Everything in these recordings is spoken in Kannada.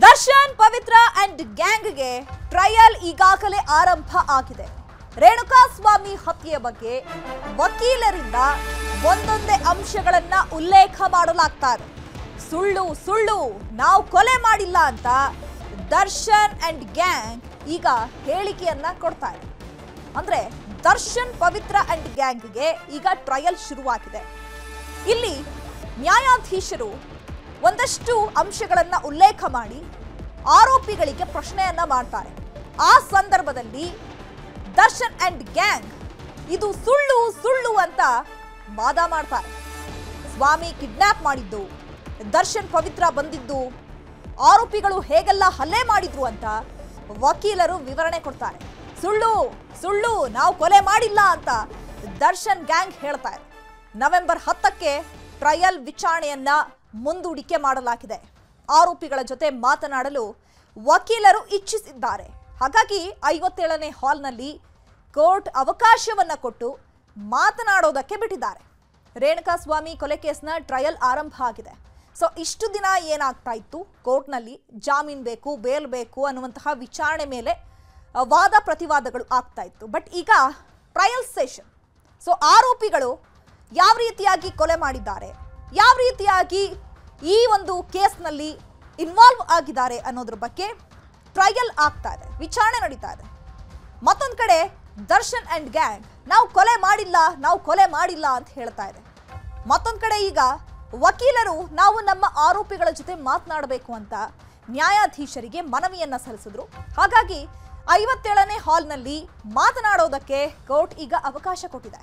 ದರ್ಶನ್ ಪವಿತ್ರ ಅಂಡ್ ಗ್ಯಾಂಗ್ಗೆ ಟ್ರಯಲ್ ಈಗಾಗಲೇ ಆರಂಭ ಆಗಿದೆ. ರೇಣುಕಾಸ್ವಾಮಿ ಹತ್ಯೆಯ ಬಗ್ಗೆ ವಕೀಲರಿಂದ ಒಂದೊಂದೇ ಅಂಶಗಳನ್ನ ಉಲ್ಲೇಖ ಮಾಡಲಾಗ್ತಾ ಇದೆ. ಸುಳ್ಳು ಸುಳ್ಳು ನಾವು ಕೊಲೆ ಮಾಡಿಲ್ಲ ಅಂತ ದರ್ಶನ್ ಅಂಡ್ ಗ್ಯಾಂಗ್ ಈಗ ಹೇಳಿಕೆಯನ್ನ ಕೊಡ್ತಾ ಇದೆ. ಅಂದ್ರೆ ದರ್ಶನ್ ಪವಿತ್ರ ಅಂಡ್ ಗ್ಯಾಂಗ್ಗೆ ಈಗ ಟ್ರಯಲ್ ಶುರುವಾಗಿದೆ. ಇಲ್ಲಿ ನ್ಯಾಯಾಧೀಶರು ಒಂದಷ್ಟು ಅಂಶಗಳನ್ನ ಉಲ್ಲೇಖ ಮಾಡಿ ಆರೋಪಿಗಳಿಗೆ ಪ್ರಶ್ನೆಯನ್ನ ಮಾಡ್ತಾರೆ. ಆ ಸಂದರ್ಭದಲ್ಲಿ ದರ್ಶನ್ ಅಂಡ್ ಗ್ಯಾಂಗ್ ಇದು ಸುಳ್ಳು ಸುಳ್ಳು ಅಂತ ವಾದ ಮಾಡ್ತಾರೆ. ಸ್ವಾಮಿ ಕಿಡ್ನಾಪ್ ಮಾಡಿದ್ದು, ದರ್ಶನ್ ಪವಿತ್ರ ಬಂದಿದ್ದು, ಆರೋಪಿಗಳು ಹೇಗೆಲ್ಲ ಹಲ್ಲೆ ಮಾಡಿದ್ರು ಅಂತ ವಕೀಲರು ವಿವರಣೆ ಕೊಡ್ತಾರೆ. ಸುಳ್ಳು ಸುಳ್ಳು ನಾವು ಕೊಲೆ ಮಾಡಿಲ್ಲ ಅಂತ ದರ್ಶನ್ ಗ್ಯಾಂಗ್ ಹೇಳ್ತಾರೆ. ನವೆಂಬರ್ 10ಕ್ಕೆ ಟ್ರಯಲ್ ವಿಚಾರಣೆಯನ್ನ ಮುಂದೂಡಿಕೆ ಮಾಡಲಾಗಿದೆ. ಆರೋಪಿಗಳ ಜೊತೆ ಮಾತನಾಡಲು ವಕೀಲರು ಇಚ್ಛಿಸಿದ್ದಾರೆ. ಹಾಗಾಗಿ 57ನೇ ಹಾಲ್ನಲ್ಲಿ ಕೋರ್ಟ್ ಅವಕಾಶವನ್ನ ಕೊಟ್ಟು ಮಾತನಾಡೋದಕ್ಕೆ ಬಿಟ್ಟಿದ್ದಾರೆ. ರೇಣುಕಾಸ್ವಾಮಿ ಕೊಲೆ ಕೇಸ್ನ ಟ್ರಯಲ್ ಆರಂಭ ಆಗಿದೆ. ಸೊ ಇಷ್ಟು ದಿನ ಏನಾಗ್ತಾ ಇತ್ತು, ಕೋರ್ಟ್ನಲ್ಲಿ ಜಾಮೀನು ಬೇಕು, ಬೇಲ್ ಬೇಕು ಅನ್ನುವಂತಹ ವಿಚಾರಣೆ ಮೇಲೆ ವಾದ ಪ್ರತಿವಾದಗಳು ಆಗ್ತಾ ಇತ್ತು. ಬಟ್ ಈಗ ಟ್ರಯಲ್ ಸೆಷನ್. ಸೊ ಆರೋಪಿಗಳು ಯಾವ ರೀತಿಯಾಗಿ ಕೊಲೆ ಮಾಡಿದ್ದಾರೆ, ಯಾವ ರೀತಿಯಾಗಿ ಈ ಒಂದು ಕೇಸ್ನಲ್ಲಿ ಇನ್ವಾಲ್ವ್ ಆಗಿದ್ದಾರೆ ಅನ್ನೋದ್ರ ಬಗ್ಗೆ ಟ್ರಯಲ್ ಆಗ್ತಾ ಇದೆ, ವಿಚಾರಣೆ ನಡೀತಾ ಇದೆ. ಮತ್ತೊಂದು ಕಡೆ ದರ್ಶನ್ ಅಂಡ್ ಗ್ಯಾಂಗ್ ನಾವು ಕೊಲೆ ಮಾಡಿಲ್ಲ ಅಂತ ಹೇಳ್ತಾ ಇದೆ. ಮತ್ತೊಂದು ಕಡೆ ಈಗ ವಕೀಲರು ನಾವು ನಮ್ಮ ಆರೋಪಿಗಳ ಜೊತೆ ಮಾತನಾಡಬೇಕು ಅಂತ ನ್ಯಾಯಾಧೀಶರಿಗೆ ಮನವಿಯನ್ನ ಸಲ್ಲಿಸಿದ್ರು. ಹಾಗಾಗಿ 57ನೇ ಹಾಲ್ನಲ್ಲಿ ಮಾತನಾಡೋದಕ್ಕೆ ಕೋರ್ಟ್ ಈಗ ಅವಕಾಶ ಕೊಟ್ಟಿದೆ.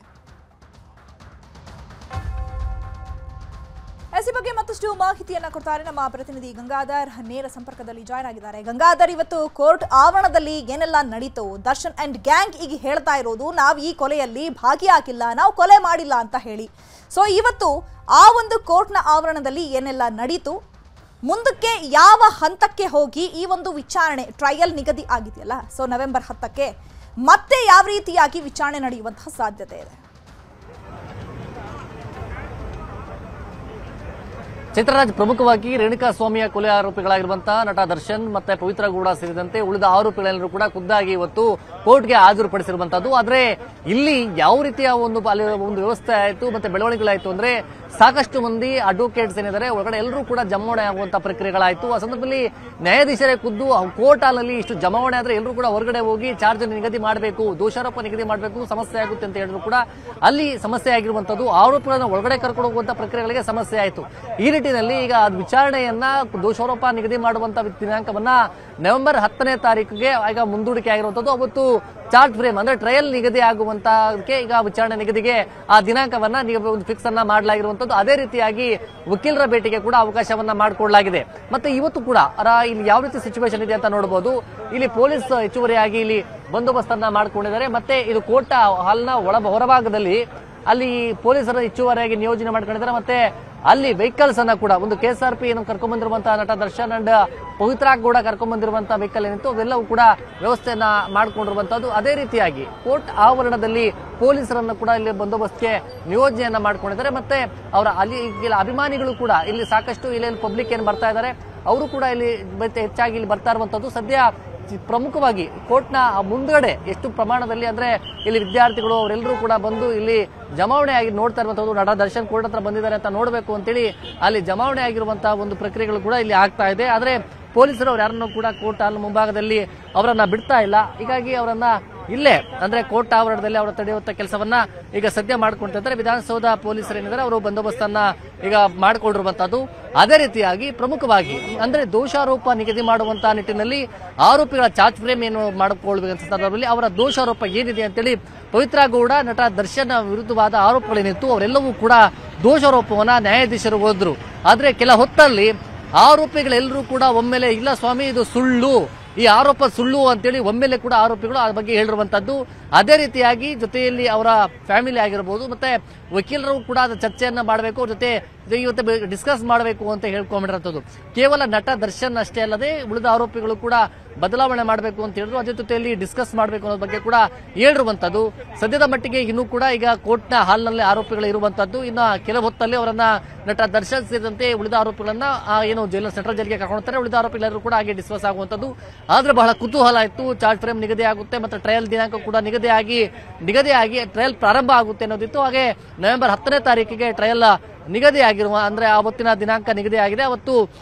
ಈ ಬಗ್ಗೆ ಮತ್ತಷ್ಟು ಮಾಹಿತಿಯನ್ನ ಕೊಡ್ತಾರೆ ನಮ್ಮ ಪ್ರತಿನಿಧಿ ಗಂಗಾಧರ್, ನೇರ ಸಂಪರ್ಕದಲ್ಲಿ ಜಾಯ್ನ್ ಆಗಿದ್ದಾರೆ. ಗಂಗಾಧರ್, ಇವತ್ತು ಕೋರ್ಟ್ ಆವರಣದಲ್ಲಿ ಏನೆಲ್ಲ ನಡೀತು? ದರ್ಶನ್ ಅಂಡ್ ಗ್ಯಾಂಗ್ ಈಗ ಹೇಳ್ತಾ ಇರೋದು ನಾವು ಈ ಕೊಲೆಯಲ್ಲಿ ಭಾಗಿಯಾಗಿಲ್ಲ, ನಾವು ಕೊಲೆ ಮಾಡಿಲ್ಲ ಅಂತ ಹೇಳಿ. ಸೊ ಇವತ್ತು ಆ ಒಂದು ಕೋರ್ಟ್ನ ಆವರಣದಲ್ಲಿ ಏನೆಲ್ಲ ನಡೀತು, ಮುಂದಕ್ಕೆ ಯಾವ ಹಂತಕ್ಕೆ ಹೋಗಿ ಈ ಒಂದು ವಿಚಾರಣೆ ಟ್ರಯಲ್ ನಿಗದಿ ಆಗಿದೆಯಲ್ಲ, ಸೊ ನವೆಂಬರ್ 10ಕ್ಕೆ ಮತ್ತೆ ಯಾವ ರೀತಿಯಾಗಿ ವಿಚಾರಣೆ ನಡೆಯುವಂತಹ ಸಾಧ್ಯತೆ ಇದೆ? ಚಿತ್ರರಾಜ್, ಪ್ರಮುಖವಾಗಿ ರೇಣುಕಾಸ್ವಾಮಿಯ ಕೊಲೆ ಆರೋಪಿಗಳಾಗಿರುವಂತಹ ನಟ ದರ್ಶನ್ ಮತ್ತೆ ಪವಿತ್ರ ಗೌಡ ಸೇರಿದಂತೆ ಉಳಿದ ಆರೋಪಿಗಳೆಲ್ಲರೂ ಕೂಡ ಖುದ್ದಾಗಿ ಇವತ್ತು ಕೋರ್ಟ್ಗೆ ಹಾಜರುಪಡಿಸಿರುವಂತದ್ದು. ಆದ್ರೆ ಇಲ್ಲಿ ಯಾವ ರೀತಿಯ ಒಂದು ವ್ಯವಸ್ಥೆ ಆಯಿತು ಮತ್ತೆ ಬೆಳವಣಿಗೆಗಳಾಯಿತು ಅಂದ್ರೆ ಸಾಕಷ್ಟು ಮಂದಿ ಅಡ್ವೊಕೇಟ್ಸ್ ಏನಿದ್ದಾರೆ ಒಳಗಡೆ ಎಲ್ಲರೂ ಕೂಡ ಜಮಾವಣೆ ಆಗುವಂತಹ ಪ್ರಕ್ರಿಯೆಗಳಾಯಿತು. ಆ ಸಂದರ್ಭದಲ್ಲಿ ನ್ಯಾಯಾಧೀಶರೇ ಖುದ್ದು ಕೋರ್ಟ್ ಹಾಲ್ನಲ್ಲಿ ಇಷ್ಟು ಜಮಾವಣೆ ಆದ್ರೆ ಎಲ್ಲರೂ ಕೂಡ ಹೊರಗಡೆ ಹೋಗಿ ಚಾರ್ಜ್ ನಿಗದಿ ಮಾಡಬೇಕು, ದೋಷಾರೋಪ ನಿಗದಿ ಮಾಡಬೇಕು, ಸಮಸ್ಯೆ ಆಗುತ್ತೆ ಅಂತ ಹೇಳಿದ್ರು ಕೂಡ ಅಲ್ಲಿ ಸಮಸ್ಯೆ ಆಗಿರುವಂತದ್ದು. ಆರೋಪಿಗಳನ್ನ ಒಳಗಡೆ ಕರ್ಕೊಂಡು ಹೋಗುವಂತಹ ಪ್ರಕ್ರಿಯೆಗಳಿಗೆ ಸಮಸ್ಯೆ ಆಯಿತು. ಈ ನಿಟ್ಟಿನಲ್ಲಿ ಈಗ ವಿಚಾರಣೆಯನ್ನ ದೋಷಾರೋಪ ನಿಗದಿ ಮಾಡುವಂತಹ ದಿನಾಂಕವನ್ನ ನವೆಂಬರ್ 10ನೇ ತಾರೀಕಿಗೆ ಈಗ ಮುಂದೂಡಿಕೆ ಆಗಿರುವಂತದ್ದು. ಅವತ್ತು ಚಾರ್ಜ್ ಫ್ರೇಮ್ ಅಂದ್ರೆ ಟ್ರಯಲ್ ನಿಗದಿ ಆಗುವಂತಕ್ಕೆ ಈಗ ವಿಚಾರಣೆ ನಿಗದಿಗೆ ಆ ದಿನಾಂಕವನ್ನ ಒಂದು ಫಿಕ್ಸ್ ಅನ್ನ ಮಾಡಲಾಗಿರುವಂತದ್ದು. ಅದೇ ರೀತಿಯಾಗಿ ವಕೀಲರ ಭೇಟಿಗೆ ಕೂಡ ಅವಕಾಶವನ್ನ ಮಾಡಿಕೊಳ್ಳಲಾಗಿದೆ. ಮತ್ತೆ ಇವತ್ತು ಕೂಡ ಇಲ್ಲಿ ಯಾವ ರೀತಿ ಸಿಚುವೇಶನ್ ಇದೆ ಅಂತ ನೋಡಬಹುದು. ಇಲ್ಲಿ ಪೊಲೀಸ್ ಹೆಚ್ಚುವರಿಯಾಗಿ ಇಲ್ಲಿ ಬಂದೋಬಸ್ತನ್ನ ಮಾಡಿಕೊಂಡಿದ್ದಾರೆ. ಮತ್ತೆ ಇದು ಕೋರ್ಟ್ ಹಾಲ್ನ ಹೊರಭಾಗದಲ್ಲಿ ಅಲ್ಲಿ ಪೊಲೀಸರ ಹೆಚ್ಚುವರಿಯಾಗಿ ನಿಯೋಜನೆ ಮಾಡ್ಕೊಂಡಿದ್ದಾರೆ. ಮತ್ತೆ ಅಲ್ಲಿ ವೆಹಿಕಲ್ಸ್ ಅನ್ನ ಕೂಡ ಒಂದು KSRP ಕರ್ಕೊಂಡ್ ಬಂದಿರುವಂತಹ ನಟ ದರ್ಶನ್ ಅಂಡ್ ಪವಿತ್ರ ಕೂಡ ಕರ್ಕೊಂಡ್ ಬಂದಿರುವಂತಹ ವೆಹಿಕಲ್ ಏನಿತ್ತು ಅದೆಲ್ಲವೂ ಕೂಡ ವ್ಯವಸ್ಥೆಯನ್ನ ಮಾಡಿಕೊಂಡಿರುವಂತದ್ದು. ಅದೇ ರೀತಿಯಾಗಿ ಕೋರ್ಟ್ ಆವರಣದಲ್ಲಿ ಪೊಲೀಸರನ್ನ ಕೂಡ ಇಲ್ಲಿ ಬಂದೋಬಸ್ತ್ಗೆ ನಿಯೋಜನೆಯನ್ನ ಮಾಡ್ಕೊಂಡಿದ್ದಾರೆ. ಮತ್ತೆ ಅವರ ಅಲ್ಲಿ ಅಭಿಮಾನಿಗಳು ಕೂಡ ಇಲ್ಲಿ ಸಾಕಷ್ಟು ಇಲ್ಲಿ ಪಬ್ಲಿಕ್ ಏನ್ ಬರ್ತಾ ಇದ್ದಾರೆ ಅವರು ಕೂಡ ಇಲ್ಲಿ ಹೆಚ್ಚಾಗಿ ಇಲ್ಲಿ ಬರ್ತಾ ಇರುವಂತದ್ದು. ಸದ್ಯ ಪ್ರಮುಖವಾಗಿ ಕೋರ್ಟ್ನ ಮುಂದ್ಗಡೆ ಎಷ್ಟು ಪ್ರಮಾಣದಲ್ಲಿ ಅಂದ್ರೆ ಇಲ್ಲಿ ವಿದ್ಯಾರ್ಥಿಗಳು ಅವರೆಲ್ಲರೂ ಕೂಡ ಬಂದು ಇಲ್ಲಿ ಜಮಾವಣೆ ಆಗಿ ನೋಡ್ತಾ ಇರುವಂತದ್ದು. ನಟ ದರ್ಶನ್ ಕೋರ್ಟ್ ಹತ್ರ ಬಂದಿದ್ದಾರೆ ಅಂತ ನೋಡಬೇಕು ಅಂತೇಳಿ ಅಲ್ಲಿ ಜಮಾವಣೆ ಆಗಿರುವಂತಹ ಒಂದು ಪ್ರಕ್ರಿಯೆಗಳು ಕೂಡ ಇಲ್ಲಿ ಆಗ್ತಾ ಇದೆ. ಆದ್ರೆ ಪೊಲೀಸರು ಅವ್ರು ಯಾರನ್ನೂ ಕೂಡ ಕೋರ್ಟ್ ಹಾಲ್ ಮುಂಭಾಗದಲ್ಲಿ ಅವರನ್ನ ಬಿಡ್ತಾ ಇಲ್ಲ. ಹೀಗಾಗಿ ಅವರನ್ನ ಇಲ್ಲೇ ಅಂದ್ರೆ ಕೋರ್ಟ್ ಆವರಣದಲ್ಲಿ ಅವರ ತಡೆಯುವಂತ ಕೆಲಸವನ್ನ ಈಗ ಸದ್ಯ ಮಾಡ್ಕೊಂಡಿದ್ದಾರೆ. ವಿಧಾನಸೌಧ ಪೊಲೀಸರು ಏನಿದ್ದಾರೆ ಅವರು ಬಂದೋಬಸ್ತನ್ನ ಈಗ ಮಾಡಿಕೊಂಡಿರುವಂತದ್ದು. ಅದೇ ರೀತಿಯಾಗಿ ಪ್ರಮುಖವಾಗಿ ಅಂದ್ರೆ ದೋಷಾರೋಪ ನಿಗದಿ ಮಾಡುವಂತಹ ನಿಟ್ಟಿನಲ್ಲಿ ಆರೋಪಿಗಳ ಚಾರ್ಜ್ ಫ್ರೇಮ್ ಏನು ಮಾಡಿಕೊಳ್ಳುವಂತ ಸಂದರ್ಭದಲ್ಲಿ ಅವರ ದೋಷಾರೋಪ ಏನಿದೆ ಅಂತೇಳಿ ಪವಿತ್ರ ಗೌಡ ನಟ ದರ್ಶನ್ ವಿರುದ್ಧವಾದ ಆರೋಪಗಳೇನಿತ್ತು ಅವರೆಲ್ಲವೂ ಕೂಡ ದೋಷಾರೋಪವನ್ನ ನ್ಯಾಯಾಧೀಶರು ಹೋದ್ರು. ಆದ್ರೆ ಕೆಲ ಹೊತ್ತಲ್ಲಿ ಆರೋಪಿಗಳೆಲ್ಲರೂ ಕೂಡ ಒಮ್ಮೆಲೆ ಇಲ್ಲ ಸ್ವಾಮಿ ಇದು ಸುಳ್ಳು, ಈ ಆರೋಪ ಸುಳ್ಳು ಅಂತೇಳಿ ಒಮ್ಮೆಲೆ ಕೂಡ ಆರೋಪಿಗಳು ಆ ಬಗ್ಗೆ ಹೇಳಿರುವಂತದ್ದು. ಅದೇ ರೀತಿಯಾಗಿ ಜೊತೆಯಲ್ಲಿ ಅವರ ಫ್ಯಾಮಿಲಿ ಆಗಿರಬಹುದು ಮತ್ತೆ ವಕೀಲರು ಕೂಡ ಚರ್ಚೆಯನ್ನ ಮಾಡಬೇಕು, ಅವ್ರ ಜೊತೆ ಇವತ್ತು ಡಿಸ್ಕಸ್ ಮಾಡಬೇಕು ಅಂತ ಹೇಳ್ಕೊಂಡ್ಬಿಟ್ಟಿರೋದು. ಕೇವಲ ನಟ ದರ್ಶನ್ ಅಷ್ಟೇ ಅಲ್ಲದೆ ಉಳಿದ ಆರೋಪಿಗಳು ಕೂಡ ಬದಲಾವಣೆ ಮಾಡಬೇಕು ಅಂತ ಹೇಳಿದ್ರು. ಅದೇ ಜೊತೆಯಲ್ಲಿ ಡಿಸ್ಕಸ್ ಮಾಡಬೇಕು ಅನ್ನೋ ಬಗ್ಗೆ ಕೂಡ ಹೇಳಿರುವಂತದ್ದು. ಸದ್ಯದ ಮಟ್ಟಿಗೆ ಇನ್ನೂ ಕೂಡ ಈಗ ಕೋರ್ಟ್ನ ಹಾಲ್ನಲ್ಲಿ ಆರೋಪಿಗಳು ಇರುವಂತದ್ದು. ಇನ್ನು ಕೆಲವು ಹೊತ್ತಲ್ಲಿ ಅವರನ್ನ ನಟ ದರ್ಶನ್ ಸೇರಿದಂತೆ ಉಳಿದ ಆರೋಪಿಗಳನ್ನ ಏನು ಜೈಲ್ ಸೆಂಟ್ರಲ್ ಜೈಲ್ಗೆ ಕರ್ಕೊಳ್ತಾರೆ. ಉಳಿದ ಆರೋಪಿಗಳೆಲ್ಲರೂ ಕೂಡ ಹಾಗೆ ಡಿಸ್ಕಸ್ ಆಗುವಂತದ್ದು. ಆದ್ರೆ ಬಹಳ ಕುತೂಹಲ ಇತ್ತು. ಚಾರ್ಜ್ ಫ್ರೇಮ್ ನಿಗದಿ ಆಗುತ್ತೆ ಮತ್ತೆ ಟ್ರಯಲ್ ದಿನಾಂಕ ಕೂಡ ನಿಗದಿ ಆಗಿ ಟ್ರಯಲ್ ಪ್ರಾರಂಭ ಆಗುತ್ತೆ ಅನ್ನೋದಿತ್ತು. ಹಾಗೆ ನವೆಂಬರ್ 10ನೇ ತಾರೀಕಿಗೆ ಟ್ರಯಲ್ ನಿಗದಿ ಆಗಿರುವ ಅಂದ್ರೆ ಅವತ್ತಿನ ದಿನಾಂಕ ನಿಗದಿ ಆಗಿದೆ. ಅವತ್ತು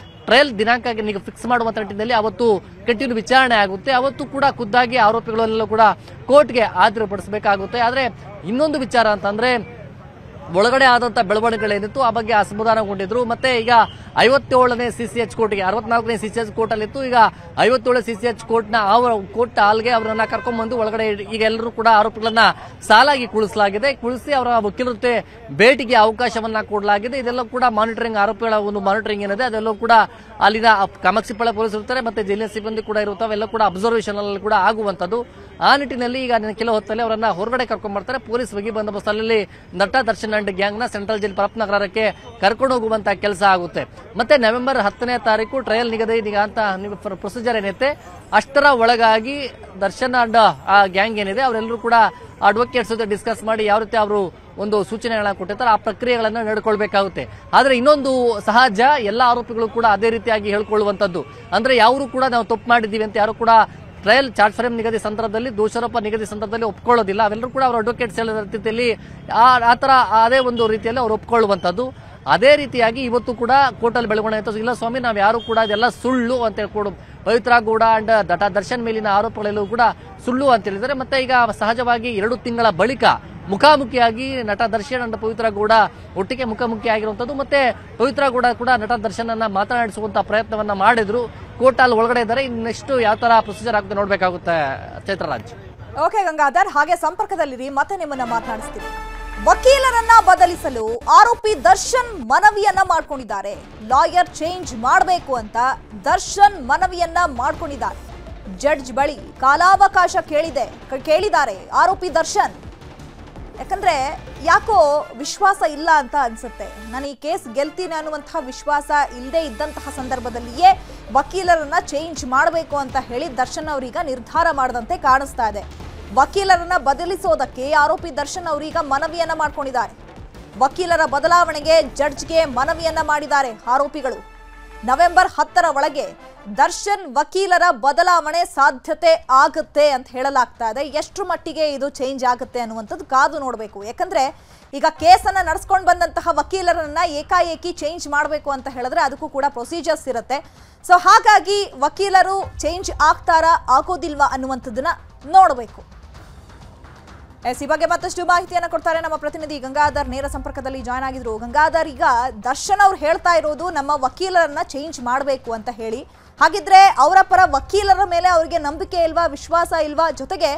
ಟ್ರಯಲ್ ದಿನಾಂಕ ಫಿಕ್ಸ್ ಮಾಡುವಂತ ನಿಟ್ಟಿನಲ್ಲಿ ಅವತ್ತು ಕಂಟಿನ್ಯೂ ವಿಚಾರಣೆ ಆಗುತ್ತೆ. ಅವತ್ತು ಕೂಡ ಖುದ್ದಾಗಿ ಆರೋಪಿಗಳೆಲ್ಲ ಕೂಡ ಕೋರ್ಟ್ಗೆ ಹಾಜರುಪಡಿಸಬೇಕಾಗುತ್ತೆ. ಆದ್ರೆ ಇನ್ನೊಂದು ವಿಚಾರ ಅಂತಂದ್ರೆ ಒಳಗಡೆ ಆದಂತ ಬೆಳವಣಿಗೆಗಳೇನಿತ್ತು ಆ ಬಗ್ಗೆ ಅಸಮಾಧಾನಗೊಂಡಿದ್ರು. ಮತ್ತೆ ಈಗ 57ನೇ CCH ಕೋರ್ಟ್ಗೆ 64ನೇ CCH ಕೋರ್ಟ್ ಅಲ್ಲಿತ್ತು. ಈಗ 57 CCH ಕೋರ್ಟ್ನ ಕೋರ್ಟ್ ಹಾಲ್ಗೆ ಅವರನ್ನ ಕರ್ಕೊಂಡ್ಬಂದು ಒಳಗಡೆ ಈಗ ಎಲ್ಲರೂ ಕೂಡ ಆರೋಪಿಗಳನ್ನ ಸಾಲಾಗಿ ಕುಳಿಸಲಾಗಿದೆ. ಕುಳಿಸಿ ಅವರ ವಕೀಲರ ಭೇಟಿಗೆ ಅವಕಾಶವನ್ನ ಕೊಡಲಾಗಿದೆ. ಇದೆಲ್ಲ ಕೂಡ ಮಾನಿಟರಿಂಗ್ ಆರೋಪಿಗಳ ಒಂದು ಮಾನಿಟರಿಂಗ್ ಏನಿದೆ ಅದೆಲ್ಲವೂ ಕೂಡ ಅಲ್ಲಿನ ಕಾಮಾಕ್ಷಿಪಾಳ್ಯ ಪೊಲೀಸ್ ಇರ್ತಾರೆ ಮತ್ತೆ ಜೈಲಿನ ಸಿಬ್ಬಂದಿ ಕೂಡ ಇರುತ್ತವೆ. ಎಲ್ಲ ಕೂಡ ಅಬ್ಸರ್ವೇಷನ್ ಅಲ್ಲಿ ಕೂಡ ಆಗುವಂತದ್ದು. ಆ ನಿಟ್ಟಿನಲ್ಲಿ ಈಗ ಕೆಲವು ಹೊತ್ತಲ್ಲಿ ಅವರನ್ನ ಹೊರಗಡೆ ಕರ್ಕೊಂಡ್ ಬರ್ತಾರೆ. ಪೊಲೀಸ್ ಬಿಗಿ ಬಂದೋಬಸ್ತ್ ಅಲ್ಲಿ ನಟ ದರ್ಶನ್ ಅಂಡ್ ಗ್ಯಾಂಗ್ ನ ಸೆಂಟ್ರಲ್ ಜೈಲ್ ಪರಪ್ ನಗರಕ್ಕೆ ಕರ್ಕೊಂಡು ಹೋಗುವಂತ ಕೆಲಸ ಆಗುತ್ತೆ. ಮತ್ತೆ ನವೆಂಬರ್ 10ನೇ ತಾರೀಕು ಟ್ರಯಲ್ ನಿಗದಿ ಅಂತ ಪ್ರೊಸೀಜರ್ ಏನೈತೆ ಅಷ್ಟರ ಒಳಗಾಗಿ ದರ್ಶನ್ ಅಂಡ್ ಆ ಗ್ಯಾಂಗ್ ಏನಿದೆ ಅವರೆಲ್ಲರೂ ಕೂಡ ಅಡ್ವೊಕೇಟ್ಸ್ ಜೊತೆ ಡಿಸ್ಕಸ್ ಮಾಡಿ ಯಾವ ರೀತಿ ಅವರು ಒಂದು ಸೂಚನೆಗಳನ್ನ ಕೊಟ್ಟಿರ್ತಾರೆ ಆ ಪ್ರಕ್ರಿಯೆಗಳನ್ನ ನಡ್ಕೊಳ್ಬೇಕಾಗುತ್ತೆ. ಆದ್ರೆ ಇನ್ನೊಂದು ಸಹಜ ಎಲ್ಲ ಆರೋಪಿಗಳು ಕೂಡ ಅದೇ ರೀತಿಯಾಗಿ ಹೇಳ್ಕೊಳ್ಳುವಂತದ್ದು. ಅಂದ್ರೆ ಯಾರು ಕೂಡ ನಾವು ತಪ್ಪು ಮಾಡಿದ್ದೀವಿ ಅಂತ ಯಾರು ಕೂಡ ಟ್ರಯಲ್ ಚಾರ್ಜ್ ಫ್ರೇಮ್ ನಿಗದಿ ಸಂದರ್ಭದಲ್ಲಿ ದೋಷಾರೋಪ ನಿಗದಿ ಸಂದರ್ಭದಲ್ಲಿ ಒಪ್ಕೊಳ್ಳೋದಿಲ್ಲ. ಅವೆಲ್ಲರೂ ಕೂಡ ಅವರ ಅಡ್ವೊಕೇಟ್ಸ್ ಹೇಳಿದ ರೀತಿಯಲ್ಲಿ ಆತರ ಅದೇ ಒಂದು ರೀತಿಯಲ್ಲಿ ಅವರು ಒಪ್ಕೊಳ್ಳುವಂತದ್ದು. ಅದೇ ರೀತಿಯಾಗಿ ಇವತ್ತು ಕೂಡ ಕೋರ್ಟಲ್ಲಿ ಬೆಳವಣಿಗೆ ಆಯ್ತು. ಇಲ್ಲ ಸ್ವಾಮಿ ನಾವ್ ಯಾರು ಕೂಡ ಇದೆಲ್ಲ ಸುಳ್ಳು ಅಂತ ಹೇಳ್ಕೊಡು ಪವಿತ್ರ ಗೌಡ ಅಂಡ್ ನಟ ದರ್ಶನ್ ಮೇಲಿನ ಆರೋಪಗಳೆಲ್ಲವೂ ಕೂಡ ಸುಳ್ಳು ಅಂತ ಹೇಳಿದ್ದಾರೆ. ಮತ್ತೆ ಈಗ ಸಹಜವಾಗಿ 2 ತಿಂಗಳ ಬಳಿಕ ಮುಖಾಮುಖಿಯಾಗಿ ನಟ ದರ್ಶನ್ ಅಂಡ್ ಪವಿತ್ರ ಗೌಡ ಒಟ್ಟಿಗೆ ಮುಖಾಮುಖಿ ಆಗಿರುವಂತದ್ದು. ಮತ್ತೆ ಪವಿತ್ರ ಗೌಡ ಕೂಡ ನಟ ದರ್ಶನ್ ಅನ್ನ ಮಾತನಾಡಿಸುವಂತ ಪ್ರಯತ್ನವನ್ನ ಮಾಡಿದ್ರು. ಕೋರ್ಟ್ ಅಲ್ಲಿ ಒಳಗಡೆ ಇದ್ದಾರೆ. ಇನ್ನೆಷ್ಟು ಯಾವ ತರ ಪ್ರೊಸೀಜರ್ ಆಗುತ್ತೆ ನೋಡ್ಬೇಕಾಗುತ್ತೆ. ಚೈತ್ರರಾಜ್. ಓಕೆ ಗಂಗಾಧರ್, ಹಾಗೆ ಸಂಪರ್ಕದಲ್ಲಿರಿ, ಮತ್ತೆ ನಿಮ್ಮನ್ನ ಮಾತನಾಡಿಸ್ತೀವಿ. ವಕೀಲರನ್ನ ಬದಲಿಸಲು ಆರೋಪಿ ದರ್ಶನ್ ಮನವಿಯನ್ನ ಮಾಡ್ಕೊಂಡಿದ್ದಾರೆ. ಲಾಯರ್ ಚೇಂಜ್ ಮಾಡಬೇಕು ಅಂತ ದರ್ಶನ್ ಮನವಿಯನ್ನ ಮಾಡ್ಕೊಂಡಿದ್ದಾರೆ. ಜಡ್ಜ್ ಬಳಿ ಕಾಲಾವಕಾಶ ಕೇಳಿದ್ದಾರೆ ಆರೋಪಿ ದರ್ಶನ್. ಯಾಕಂದ್ರೆ ಯಾಕೋ ವಿಶ್ವಾಸ ಇಲ್ಲ ಅಂತ ಅನ್ಸುತ್ತೆ. ನಾನು ಈ ಕೇಸ್ ಗೆಲ್ತೀನಿ ಅನ್ನುವಂತಹ ವಿಶ್ವಾಸ ಇಲ್ಲದೆ ಇದ್ದಂತಹ ಸಂದರ್ಭದಲ್ಲಿಯೇ ವಕೀಲರನ್ನ ಚೇಂಜ್ ಮಾಡಬೇಕು ಅಂತ ಹೇಳಿ ದರ್ಶನ್ ಅವರೀಗ ನಿರ್ಧಾರ ಮಾಡದಂತೆ ಕಾಣಿಸ್ತಾ ಇದೆ. ವಕೀಲರನ್ನ ಬದಲಿಸೋದಕ್ಕೆ ಆರೋಪಿ ದರ್ಶನ್ ಅವರೀಗ ಮನವಿಯನ್ನ ಮಾಡ್ಕೊಂಡಿದ್ದಾರೆ. ವಕೀಲರ ಬದಲಾವಣೆಗೆ ಜಡ್ಜ್ಗೆ ಮನವಿಯನ್ನ ಮಾಡಿದ್ದಾರೆ ಆರೋಪಿಗಳು. ನವೆಂಬರ್ 10ರ ಒಳಗೆ ದರ್ಶನ್ ವಕೀಲರ ಬದಲಾವಣೆ ಸಾಧ್ಯತೆ ಆಗುತ್ತೆ ಅಂತ ಹೇಳಲಾಗ್ತಾ ಇದೆ. ಎಷ್ಟು ಮಟ್ಟಿಗೆ ಇದು ಚೇಂಜ್ ಆಗುತ್ತೆ ಅನ್ನುವಂಥದ್ದು ಕಾದು ನೋಡಬೇಕು. ಯಾಕಂದ್ರೆ ಈಗ ಕೇಸನ್ನ ನಡೆಸ್ಕೊಂಡು ಬಂದಂತಹ ವಕೀಲರನ್ನ ಏಕಾಏಕಿ ಚೇಂಜ್ ಮಾಡಬೇಕು ಅಂತ ಹೇಳಿದ್ರೆ ಅದಕ್ಕೂ ಕೂಡ ಪ್ರೊಸೀಜರ್ಸ್ ಇರುತ್ತೆ. ಸೊ ಹಾಗಾಗಿ ವಕೀಲರು ಚೇಂಜ್ ಆಗ್ತಾರಾ ಆಗೋದಿಲ್ವಾ ಅನ್ನುವಂಥದ್ದನ್ನ ನೋಡಬೇಕು. ಈ ಬಗ್ಗೆ ಮತ್ತಷ್ಟು ಮಾಹಿತಿಯನ್ನು ಕೊಡ್ತಾರೆ ನಮ್ಮ ಪ್ರತಿನಿಧಿ ಗಂಗಾಧರ್. ನೇರ ಸಂಪರ್ಕದಲ್ಲಿ ಜಾಯ್ನ್ ಆಗಿದ್ರು. ಗಂಗಾಧರ್, ಈಗ ದರ್ಶನ್ ಅವ್ರು ಹೇಳ್ತಾ ಇರೋದು ನಮ್ಮ ವಕೀಲರನ್ನ ಚೇಂಜ್ ಮಾಡಬೇಕು ಅಂತ ಹೇಳಿ. ಹಾಗಿದ್ರೆ ಅವರ ಪರ ವಕೀಲರ ಮೇಲೆ ಅವರಿಗೆ ನಂಬಿಕೆ ಇಲ್ವಾ, ವಿಶ್ವಾಸ ಇಲ್ವಾ? ಜೊತೆಗೆ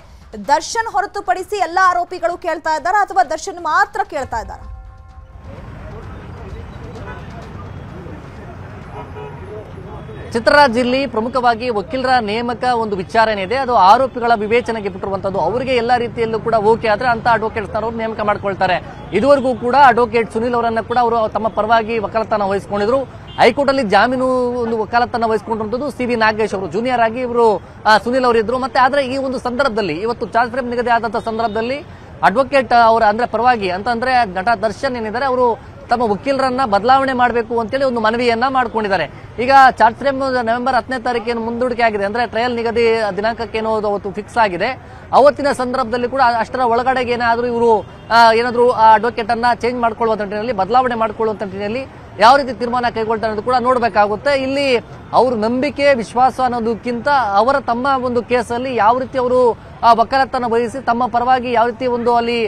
ದರ್ಶನ್ ಹೊರತುಪಡಿಸಿ ಎಲ್ಲ ಆರೋಪಿಗಳು ಕೇಳ್ತಾ ಇದ್ದಾರಾ ಅಥವಾ ದರ್ಶನ್ ಮಾತ್ರ ಕೇಳ್ತಾ ಇದ್ದಾರಾ? ಚಿತ್ರರಾಜ್, ಇಲ್ಲಿ ಪ್ರಮುಖವಾಗಿ ವಕೀಲರ ನೇಮಕ ಒಂದು ವಿಚಾರ ಏನಿದೆ ಅದು ಆರೋಪಿಗಳ ವಿವೇಚನೆಗೆ ಬಿಟ್ಟಿರುವಂತದ್ದು. ಅವರಿಗೆ ಎಲ್ಲಾ ರೀತಿಯಲ್ಲೂ ಕೂಡ ಓಕೆ ಆದ್ರೆ ಅಂತ ಅಡ್ವೊಕೇಟ್ಸ್ ಅವರು ನೇಮಕ ಮಾಡ್ಕೊಳ್ತಾರೆ. ಇದುವರೆಗೂ ಕೂಡ ಅಡ್ವೊಕೇಟ್ ಸುನಿಲ್ ಅವರನ್ನ ಕೂಡ ಅವರು ತಮ್ಮ ಪರವಾಗಿ ವಕಾಲತನ ವಹಿಸಿಕೊಂಡಿದ್ರು. ಹೈಕೋರ್ಟ್ ಅಲ್ಲಿ ಜಾಮೀನು ಒಂದು ವಕಾಲತನ ವಹಿಸಿಕೊಂಡಿರುವಂತದ್ದು CV ನಾಗೇಶ್ ಅವರು. ಜೂನಿಯರ್ ಆಗಿ ಇವರು ಸುನಿಲ್ ಅವರಿದ್ರು. ಮತ್ತೆ ಆದ್ರೆ ಈ ಒಂದು ಸಂದರ್ಭದಲ್ಲಿ ಇವತ್ತು ಚಾರ್ಜ್ ಫ್ರೇಮ್ ನಿಗದಿ ಆದಂತಹ ಸಂದರ್ಭದಲ್ಲಿ ಅಡ್ವೊಕೇಟ್ ಅವರ ಅಂದ್ರೆ ಪರವಾಗಿ ಅಂತಂದ್ರೆ ನಟ ದರ್ಶನ್ ಏನಿದ್ದಾರೆ ಅವರು ತಮ್ಮ ವಕೀಲರನ್ನ ಬದಲಾವಣೆ ಮಾಡಬೇಕು ಅಂತೇಳಿ ಒಂದು ಮನವಿಯನ್ನ ಮಾಡ್ಕೊಂಡಿದ್ದಾರೆ. ಈಗ ಚಾರ್ಜ್ ಫ್ರೇಮ್ ನವೆಂಬರ್ 10ನೇ ತಾರೀಕೇನು ಮುಂದೂಡಿಕೆ ಆಗಿದೆ ಅಂದ್ರೆ ಟ್ರಯಲ್ ನಿಗದಿ ದಿನಾಂಕಕ್ಕೇನೋ ಅವತ್ತು ಫಿಕ್ಸ್ ಆಗಿದೆ. ಅವತ್ತಿನ ಸಂದರ್ಭದಲ್ಲಿ ಕೂಡ ಅಷ್ಟರ ಒಳಗಡೆಗೆ ಏನಾದ್ರೂ ಇವರು ಏನಾದ್ರೂ ಅಡ್ವೊಕೇಟ್ ಅನ್ನ ಚೇಂಜ್ ಮಾಡ್ಕೊಳ್ಳುವಂತ ನಿಟ್ಟಿನಲ್ಲಿ ಬದಲಾವಣೆ ಮಾಡ್ಕೊಳ್ಳುವಂತ ನಿಟ್ಟಿನಲ್ಲಿ ಯಾವ ರೀತಿ ತೀರ್ಮಾನ ಕೈಗೊಳ್ತಾರೆ ಅನ್ನೋದು ಕೂಡ ನೋಡ್ಬೇಕಾಗುತ್ತೆ. ಇಲ್ಲಿ ಅವ್ರ ನಂಬಿಕೆ ವಿಶ್ವಾಸ ಅನ್ನೋದಕ್ಕಿಂತ ಅವರ ತಮ್ಮ ಒಂದು ಕೇಸಲ್ಲಿ ಯಾವ ರೀತಿ ಅವರು ವಕಾಲತನ ವಹಿಸಿ ತಮ್ಮ ಪರವಾಗಿ ಯಾವ ರೀತಿ ಒಂದು ಅಲ್ಲಿ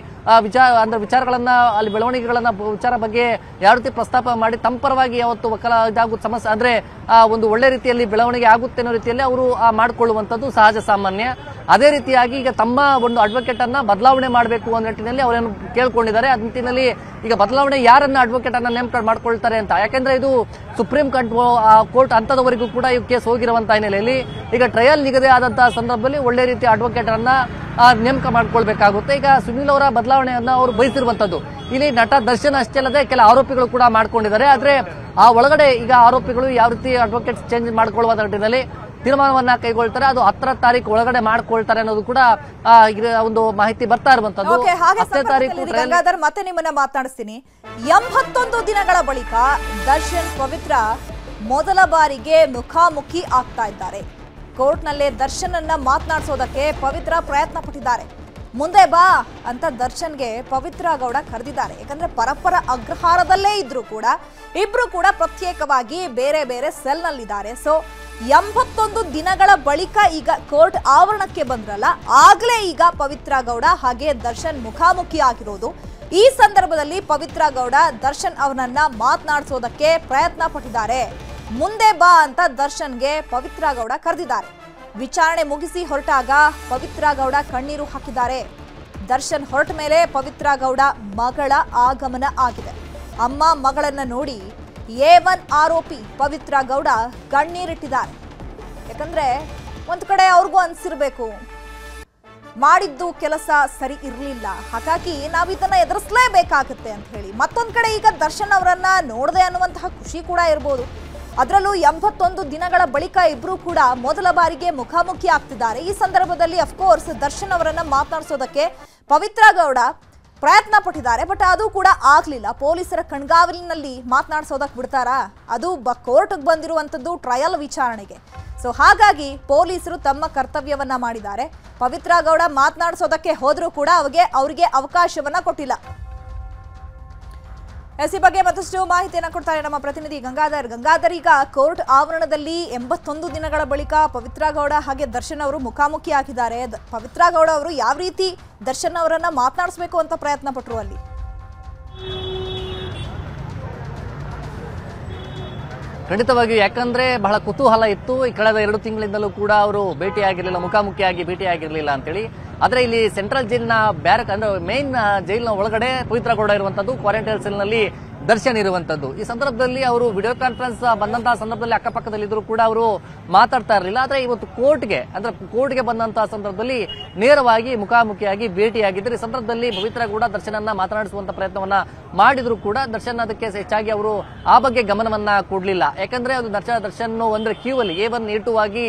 ವಿಚಾರಗಳನ್ನ ಅಲ್ಲಿ ಬೆಳವಣಿಗೆಗಳನ್ನ ವಿಚಾರ ಬಗ್ಗೆ ಯಾವ ರೀತಿ ಪ್ರಸ್ತಾಪ ಮಾಡಿ ತಮ್ಮ ಪರವಾಗಿ ಯಾವತ್ತು ಇದಾಗುತ್ತೆ ಸಮಸ್ಯೆ ಅಂದ್ರೆ ಒಂದು ಒಳ್ಳೆ ರೀತಿಯಲ್ಲಿ ಬೆಳವಣಿಗೆ ಆಗುತ್ತೆ ಅನ್ನೋ ರೀತಿಯಲ್ಲಿ ಅವರು ಮಾಡ್ಕೊಳ್ಳುವಂತದ್ದು ಸಹಜ ಸಾಮಾನ್ಯ. ಅದೇ ರೀತಿಯಾಗಿ ಈಗ ತಮ್ಮ ಒಂದು ಅಡ್ವೊಕೇಟ್ ಅನ್ನ ಬದಲಾವಣೆ ಮಾಡಬೇಕು ಅನ್ನೋ ನಿಟ್ಟಿನಲ್ಲಿ ಅವರೇನು ಕೇಳ್ಕೊಂಡಿದ್ದಾರೆ. ಅದ ನಿಟ್ಟಿನಲ್ಲಿ ಈಗ ಬದಲಾವಣೆ ಯಾರನ್ನ ಅಡ್ವೊಕೇಟ್ ಅನ್ನ ನೇಮಕ ಮಾಡ್ಕೊಳ್ತಾರೆ ಅಂತ, ಯಾಕೆಂದ್ರೆ ಇದು ಸುಪ್ರೀಂ ಕೋರ್ಟ್ ಹಂತದವರೆಗೂ ಕೂಡ ಈ ಕೇಸ್ ಹೋಗಿರುವಂತಹ ಹಿನ್ನೆಲೆಯಲ್ಲಿ ಈಗ ಟ್ರಯಲ್ ನಿಗದಿ ಆದಂತಹ ಸಂದರ್ಭದಲ್ಲಿ ಒಳ್ಳೆ ರೀತಿಯ ಅಡ್ವೊಕೇಟ್ ಅನ್ನ ನೇಮಕ ಮಾಡ್ಕೊಳ್ಬೇಕಾಗುತ್ತೆ. ಈಗ ಸುನಿಲ್ ಅವರ ಬದಲಾವಣೆಯನ್ನ ಅವರು ಬಯಸಿರುವಂತದ್ದು. ಇಲ್ಲಿ ನಟ ದರ್ಶನ್ ಅಷ್ಟೇ ಅಲ್ಲದೆ ಕೆಲ ಆರೋಪಿಗಳು ಕೂಡ ಮಾಡ್ಕೊಂಡಿದ್ದಾರೆ. ಆದ್ರೆ ಆ ಒಳಗಡೆ ಈಗ ಆರೋಪಿಗಳು ಯಾವ ರೀತಿ ಅಡ್ವೊಕೇಟ್ ಚೇಂಜ್ ಮಾಡ್ಕೊಳ್ಳುವ ನಿಟ್ಟಿನಲ್ಲಿ ತೀರ್ಮಾನವನ್ನ ಕೈಗೊಳ್ತಾರೆ, ಅದು 10ರ ತಾರೀಕು ಒಳಗಡೆ ಮಾಡ್ಕೊಳ್ತಾರೆ ಅನ್ನೋದು ಕೂಡ ಒಂದು ಮಾಹಿತಿ ಬರ್ತಾ ಇರುವಂತದ್ದು. 10ನೇ ತಾರೀಕು ಗಂಗಾಧರ್ ಮತ್ತೆ ನಿಮ್ಮನ್ನ ಮಾತನಾಡಿಸ್ತೀನಿ. 81 ದಿನಗಳ ಬಳಿಕ ದರ್ಶನ್ ಪವಿತ್ರ ಮೊದಲ ಬಾರಿಗೆ ಮುಖಾಮುಖಿ ಆಗ್ತಾ ಇದ್ದಾರೆ. ಕೋರ್ಟ್ನಲ್ಲೇ ದರ್ಶನ್ ಅನ್ನ ಮಾತನಾಡಿಸೋದಕ್ಕೆ ಪವಿತ್ರ ಪ್ರಯತ್ನ ಪಟ್ಟಿದ್ದಾರೆ. ಮುಂದೆ ಬಾ ಅಂತ ದರ್ಶನ್ಗೆ ಪವಿತ್ರ ಗೌಡ ಕರೆದಿದ್ದಾರೆ. ಯಾಕಂದ್ರೆ ಪರಪ್ಪರ ಅಗ್ರಹಾರದಲ್ಲೇ ಇದ್ರು ಕೂಡ ಇಬ್ರು ಕೂಡ ಪ್ರತ್ಯೇಕವಾಗಿ ಬೇರೆ ಬೇರೆ ಸೆಲ್ ನಲ್ಲಿದ್ದಾರೆ. ಸೊ 81 ದಿನಗಳ ಬಳಿಕ ಈಗ ಕೋರ್ಟ್ ಆವರಣಕ್ಕೆ ಬಂದ್ರಲ್ಲ, ಆಗ್ಲೇ ಈಗ ಪವಿತ್ರ ಗೌಡ ಹಾಗೆ ದರ್ಶನ್ ಮುಖಾಮುಖಿ ಆಗಿರೋದು. ಈ ಸಂದರ್ಭದಲ್ಲಿ ಪವಿತ್ರ ಗೌಡ ದರ್ಶನ್ ಅವರನ್ನ ಮಾತನಾಡಿಸೋದಕ್ಕೆ ಪ್ರಯತ್ನ ಪಟ್ಟಿದ್ದಾರೆ. ಮುಂದೆ ಬಾ ಅಂತ ದರ್ಶನ್ಗೆ ಪವಿತ್ರ ಗೌಡ ಕರೆದಿದ್ದಾರೆ. ವಿಚಾರಣೆ ಮುಗಿಸಿ ಹೊರಟಾಗ ಪವಿತ್ರ ಗೌಡ ಕಣ್ಣೀರು ಹಾಕಿದ್ದಾರೆ. ದರ್ಶನ್ ಹೊರಟ ಮೇಲೆ ಪವಿತ್ರ ಗೌಡ ಮಗಳ ಆಗಮನ ಆಗಿದೆ. ಅಮ್ಮ ಮಗಳನ್ನ ನೋಡಿ A1 ಆರೋಪಿ ಪವಿತ್ರ ಗೌಡ ಕಣ್ಣೀರಿಟ್ಟಿದ್ದಾರೆ. ಯಾಕಂದ್ರೆ ಒಂದ್ ಕಡೆ ಅವ್ರಿಗೂ ಅನ್ಸಿರ್ಬೇಕು, ಮಾಡಿದ್ದು ಕೆಲಸ ಸರಿ ಇರಲಿಲ್ಲ, ಹಾಗಾಗಿ ನಾವು ಇದನ್ನ ಎದುರಿಸಲೇಬೇಕಾಗತ್ತೆ ಅಂತ ಹೇಳಿ. ಮತ್ತೊಂದ್ ಕಡೆ ಈಗ ದರ್ಶನ್ ಅವರನ್ನ ನೋಡದೆ ಅನ್ನುವಂತಹ ಖುಷಿ ಕೂಡ ಇರ್ಬೋದು. ಅದರಲ್ಲೂ 81 ದಿನಗಳ ಬಳಿಕ ಇಬ್ರು ಕೂಡ ಮೊದಲ ಬಾರಿಗೆ ಮುಖಾಮುಖಿ ಆಗ್ತಿದ್ದಾರೆ. ಈ ಸಂದರ್ಭದಲ್ಲಿ ಅಫ್ಕೋರ್ಸ್ ದರ್ಶನ್ ಅವರನ್ನ ಮಾತನಾಡಿಸೋದಕ್ಕೆ ಪವಿತ್ರ ಗೌಡ ಪ್ರಯತ್ನ ಪಟ್ಟಿದ್ದಾರೆ. ಬಟ್ ಅದು ಕೂಡ ಆಗ್ಲಿಲ್ಲ. ಪೊಲೀಸರ ಕಣ್ಗಾವಲಿನಲ್ಲಿ ಮಾತನಾಡಿಸೋದಕ್ಕೆ ಬಿಡ್ತಾರಾ? ಅದು ಕೋರ್ಟ್ಗೆ ಬಂದಿರುವಂತದ್ದು ಟ್ರಯಲ್ ವಿಚಾರಣೆಗೆ. ಸೊ ಹಾಗಾಗಿ ಪೊಲೀಸರು ತಮ್ಮ ಕರ್ತವ್ಯವನ್ನ ಮಾಡಿದ್ದಾರೆ. ಪವಿತ್ರ ಗೌಡ ಮಾತನಾಡಿಸೋದಕ್ಕೆ ಹೋದ್ರೂ ಕೂಡ ಅವರಿಗೆ ಅವಕಾಶವನ್ನ ಕೊಟ್ಟಿಲ್ಲ. ಈ ಬಗ್ಗೆ ಮತ್ತಷ್ಟು ಮಾಹಿತಿಯನ್ನು ಕೊಡ್ತಾರೆ ನಮ್ಮ ಪ್ರತಿನಿಧಿ ಗಂಗಾಧರ್. ಈಗ ಕೋರ್ಟ್ ಆವರಣದಲ್ಲಿ 81 ದಿನಗಳ ಬಳಿಕ ಪವಿತ್ರ ಗೌಡ ಹಾಗೆ ದರ್ಶನ್ ಅವರು ಮುಖಾಮುಖಿ ಆಗಿದ್ದಾರೆ. ಪವಿತ್ರ ಗೌಡ ಅವರು ಯಾವ ರೀತಿ ದರ್ಶನ್ ಅವರನ್ನ ಮಾತನಾಡಿಸಬೇಕು ಅಂತ ಪ್ರಯತ್ನ ಪಟ್ಟರು ಅಲ್ಲಿ? ಖಂಡಿತವಾಗಿಯೂ, ಯಾಕಂದ್ರೆ ಬಹಳ ಕುತೂಹಲ ಇತ್ತು. ಈ ಕಳೆದ 2 ತಿಂಗಳಿಂದಲೂ ಕೂಡ ಅವರು ಭೇಟಿಯಾಗಿರಲಿಲ್ಲ, ಮುಖಾಮುಖಿಯಾಗಿ ಭೇಟಿಯಾಗಿರಲಿಲ್ಲ ಅಂತೇಳಿ. ಆದ್ರೆ ಇಲ್ಲಿ ಸೆಂಟ್ರಲ್ ಜೈಲಿನ ಬ್ಯಾರಕ್ ಅಂದ್ರೆ ಮೇನ್ ಜೈಲಿನ ಒಳಗಡೆ ಪವಿತ್ರ ಗೌಡ ಇರುವಂತದ್ದು, ಕ್ವಾರಂಟೈನ್ ಸೆಲ್ ನಲ್ಲಿ ದರ್ಶನ್ ಇರುವಂತದ್ದು. ಈ ಸಂದರ್ಭದಲ್ಲಿ ಅವರು ವಿಡಿಯೋ ಕಾನ್ಫರೆನ್ಸ್ ಬಂದಂತಹ ಸಂದರ್ಭದಲ್ಲಿ ಅಕ್ಕಪಕ್ಕದಲ್ಲಿ ಇದ್ರು ಕೂಡ ಅವರು ಮಾತಾಡ್ತಾ ಇರಲಿಲ್ಲ. ಆದ್ರೆ ಇವತ್ತು ಕೋರ್ಟ್ಗೆ ಬಂದಂತಹ ಸಂದರ್ಭದಲ್ಲಿ ನೇರವಾಗಿ ಮುಖಾಮುಖಿಯಾಗಿ ಭೇಟಿಯಾಗಿದ್ದರು. ಈ ಸಂದರ್ಭದಲ್ಲಿ ಪವಿತ್ರ ಗೌಡ ದರ್ಶನನ್ನ ಮಾತನಾಡಿಸುವಂತ ಪ್ರಯತ್ನವನ್ನ ಮಾಡಿದ್ರು ಕೂಡ ದರ್ಶನ್ ಅದಕ್ಕೆ ಹೆಚ್ಚಾಗಿ ಅವರು ಆ ಬಗ್ಗೆ ಗಮನವನ್ನ ಕೊಡ್ಲಿಲ್ಲ. ಯಾಕಂದ್ರೆ ಅದು ದರ್ಶನ್ ಅಂದ್ರೆ ಕ್ಯೂ ಅಲ್ಲಿ A1 A2 ಆಗಿ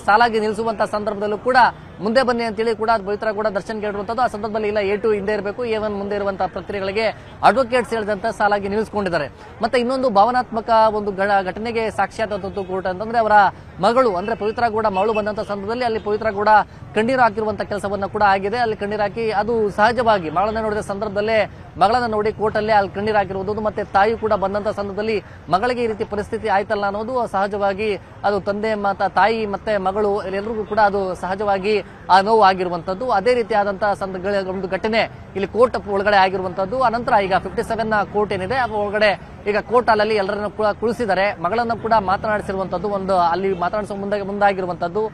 ಸಾಲಾಗಿ ನಿಲ್ಲಿಸುವಂತಹ ಸಂದರ್ಭದಲ್ಲೂ ಕೂಡ ಮುಂದೆ ಬನ್ನಿ ಅಂತೇಳಿ ಕೂಡ ಪವಿತ್ರ ಕೂಡ ದರ್ಶನ್ ಹೇಳಿರುವಂತದ್ದು. ಆ ಸಂದರ್ಭದಲ್ಲಿ ಇಲ್ಲ, A2 ಹಿಂದೆ ಇರಬೇಕು, A1 ಮುಂದೆ ಇರುವಂತಹ ಪ್ರಕ್ರಿಯೆಗಳಿಗೆ ಅಡ್ವೊಕೇಟ್ಸ್ ಹೇಳಿದಂತ ಸಾಲಾಗಿ ನಿಲ್ಲಿಸಿಕೊಂಡಿದ್ದಾರೆ. ಮತ್ತೆ ಇನ್ನೊಂದು ಭಾವನಾತ್ಮಕ ಒಂದು ಘಟನೆಗೆ ಸಾಕ್ಷಿಯಾದಂತದ್ದು ಕೋರ್ಟ್ ಅಂತಂದ್ರೆ ಅವರ ಮಗಳು ಅಂದ್ರೆ ಪವಿತ್ರ ಗೌಡ ಮಗಳು ಬಂದಂತ ಸಂದರ್ಭದಲ್ಲಿ ಅಲ್ಲಿ ಪವಿತ್ರ ಗೌಡ ಕಣ್ಣೀರು ಹಾಕಿರುವಂತಹ ಕೆಲಸವನ್ನ ಕೂಡ ಆಗಿದೆ. ಅಲ್ಲಿ ಕಣ್ಣೀರು ಹಾಕಿ ಅದು ಸಹಜವಾಗಿ ಮಗಳನ್ನ ನೋಡಿದ ಸಂದರ್ಭದಲ್ಲೇ ಮಗಳನ್ನ ನೋಡಿ ಕೋರ್ಟ್ ಅಲ್ಲೇ ಅಲ್ಲಿ ಕಣ್ಣೀರು ಹಾಕಿರುವುದು. ಮತ್ತೆ ತಾಯಿ ಕೂಡ ಬಂದಂತ ಸಂದರ್ಭದಲ್ಲಿ ಮಗಳಿಗೆ ಈ ರೀತಿ ಪರಿಸ್ಥಿತಿ ಆಯ್ತಲ್ಲ ಅನ್ನೋದು ಸಹಜವಾಗಿ ಅದು ತಂದೆ ತಾಯಿ ಮತ್ತೆ ಮಗಳು ಎಲ್ಲರಿಗೂ ಕೂಡ ಅದು ಸಹಜವಾಗಿ ಆ ನೋವು ಆಗಿರುವಂತದ್ದು. ಅದೇ ರೀತಿಯಾದಂತಹ ಒಂದು ಘಟನೆ ಇಲ್ಲಿ ಕೋರ್ಟ್ ಒಳಗಡೆ ಆಗಿರುವಂತದ್ದು. ಅನಂತರ ಈಗ 57 ಕೋರ್ಟ್ ಏನಿದೆ ಅದು ಒಳಗಡೆ ಈಗ ಕೋರ್ಟ್ ಹಾಲಲ್ಲಿ ಎಲ್ಲರನ್ನು ಕೂಡ ಕುಳಿಸಿದ್ದಾರೆ. ಮಗಳನ್ನು ಕೂಡ ಮಾತನಾಡಿಸಿರುವಂತದ್ದು, ಒಂದು ಅಲ್ಲಿ ಮಾತನಾಡಿಸುವ ಮುಂದಾಗಿರುವಂತದ್ದು.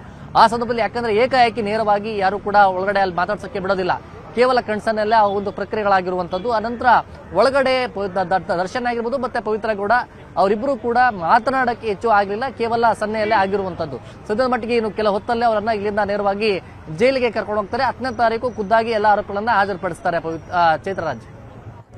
ಆ ಸಂದರ್ಭದಲ್ಲಿ ಯಾಕಂದ್ರೆ ಏಕಾಏಕಿ ನೇರವಾಗಿ ಯಾರು ಕೂಡ ಒಳಗಡೆ ಅಲ್ಲಿ ಮಾತಾಡ್ಸಕ್ಕೆ ಬಿಡೋದಿಲ್ಲ, ಕೇವಲ ಕಣ್ಸನ್ನಲ್ಲೇ ಆ ಒಂದು ಪ್ರಕ್ರಿಯೆಗಳಾಗಿರುವಂತದ್ದು. ಅನಂತರ ಒಳಗಡೆ ದರ್ಶನ್ ಆಗಿರ್ಬೋದು ಮತ್ತೆ ಪವಿತ್ರ ಗೌಡ ಅವರಿಬ್ಬರು ಕೂಡ ಮಾತನಾಡಕ್ಕೆ ಹೆಚ್ಚು ಆಗಲಿಲ್ಲ, ಕೇವಲ ಸನ್ನೆಯಲ್ಲೇ ಆಗಿರುವಂತದ್ದು. ಸದ್ಯದ ಮಟ್ಟಿಗೆ ಇನ್ನು ಕೆಲ ಹೊತ್ತಲ್ಲೇ ಅವರನ್ನ ಇಲ್ಲಿಂದ ನೇರವಾಗಿ ಜೈಲಿಗೆ ಕರ್ಕೊಂಡು ಹೋಗ್ತಾರೆ. 10ನೇ ತಾರೀಕು ಖುದ್ದಾಗಿ ಎಲ್ಲ ಆರೋಪಿಗಳನ್ನ ಹಾಜರುಪಡಿಸ್ತಾರೆ ಚೈತ್ರರಾಜ್.